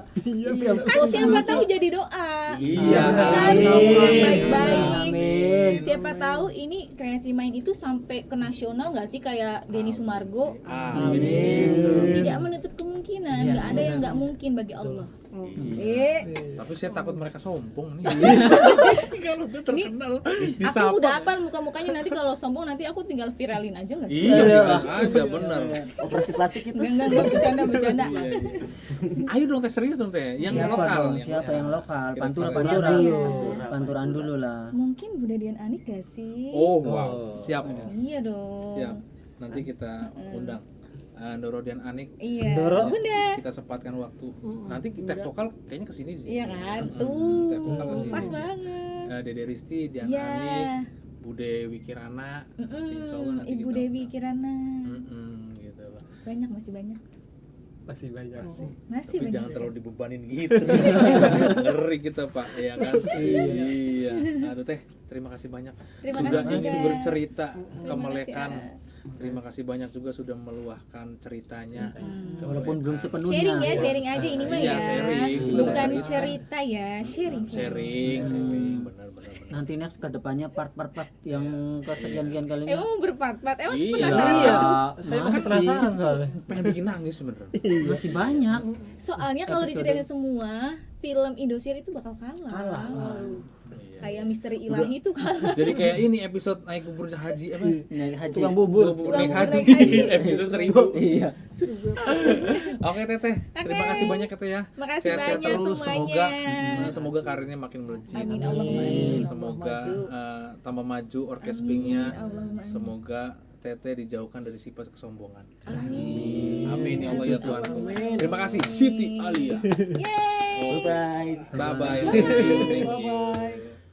Kan siapa tahu jadi doa. Iya. Kan Amin. semoga baik-baik. Amin. Siapa tahu ini kreasi main itu sampai ke nasional nggak sih kayak Denny Sumargo? Amin. Tidak menutup kemungkinan, nggak ada yang nggak mungkin bagi Allah. Tapi saya takut mereka sombong nih. Kalau udah terkenal Aku disapa. udah hafal muka-mukanya, nanti kalau sombong nanti aku tinggal viralin aja nggak sih? Iya, bilang aja bener. Operasi plastik itu. Enggak bercanda. Iya, iya. Ayo dong teh serius dong teh. Yang Siapa lokal. dong? Siapa yang lokal? Kira-kira Panturan siapa? dulu. Panturan dulu lah. Mungkin Bunda Dian Anik gak sih? Oh, wow. Siap. Iya dong. Siap. Nanti kita undang Doro dan Anik. Iya. Bunda. Kita sempatkan waktu. Nanti kita vokal kayaknya kesini sih. Iya kan? Teh Tuh. vokal kesini. Pas banget. Dede Risti, Dian Iya. Anik, Bude Wikirana. Insya Allah nanti Ibu kita. Dewi Kirana. Gitu loh. Banyak, masih banyak. Masih banyak sih. Masih Tapi banyak. jangan terlalu dibebanin gitu. Ngeri kita Pak, ya kan? Iya. Aduh teh, terima kasih banyak. Terima Sudah kasih isi juga. bercerita Terima kemelekan. kasih, Terima kasih banyak juga sudah meluahkan ceritanya. Walaupun belum sepenuhnya. Sharing ya, sharing aja ini mah Iya, ya. sharing. Bukan Cerita. cerita ya, sharing. Sharing, benar. Nanti next ke depannya part yang kesekian-kian kalinya. Emang mau berpart-part? Emang Iya. penasaran Iya. gitu? Saya masih penasaran soalnya. Pengen bikin nangis sebenarnya. Masih banyak. Soalnya kalau diceritain semua, film Indosiar itu bakal kalah. Kayak Misteri Ilahi itu kalah. Jadi kayak ini episode naik kubur haji apa? Naik haji. Tukang bubur. Kubur Tukang naik bubur haji. naik haji. Episode 1000. Iya. Oke Teteh, terima kasih banyak Teteh ya. Makasih Sehat-sehat banyak terus, semuanya. semoga karirnya makin melejit. Amin, Allahumma amin. Semoga tambah maju orkes pinknya. Allahumma amin. Semoga Teteh dijauhkan dari sifat kesombongan. Amin. Amin ya Allah ya Tuhanku. Terima kasih Siti Alia. Yeay. Bye. Bye bye. Thank you.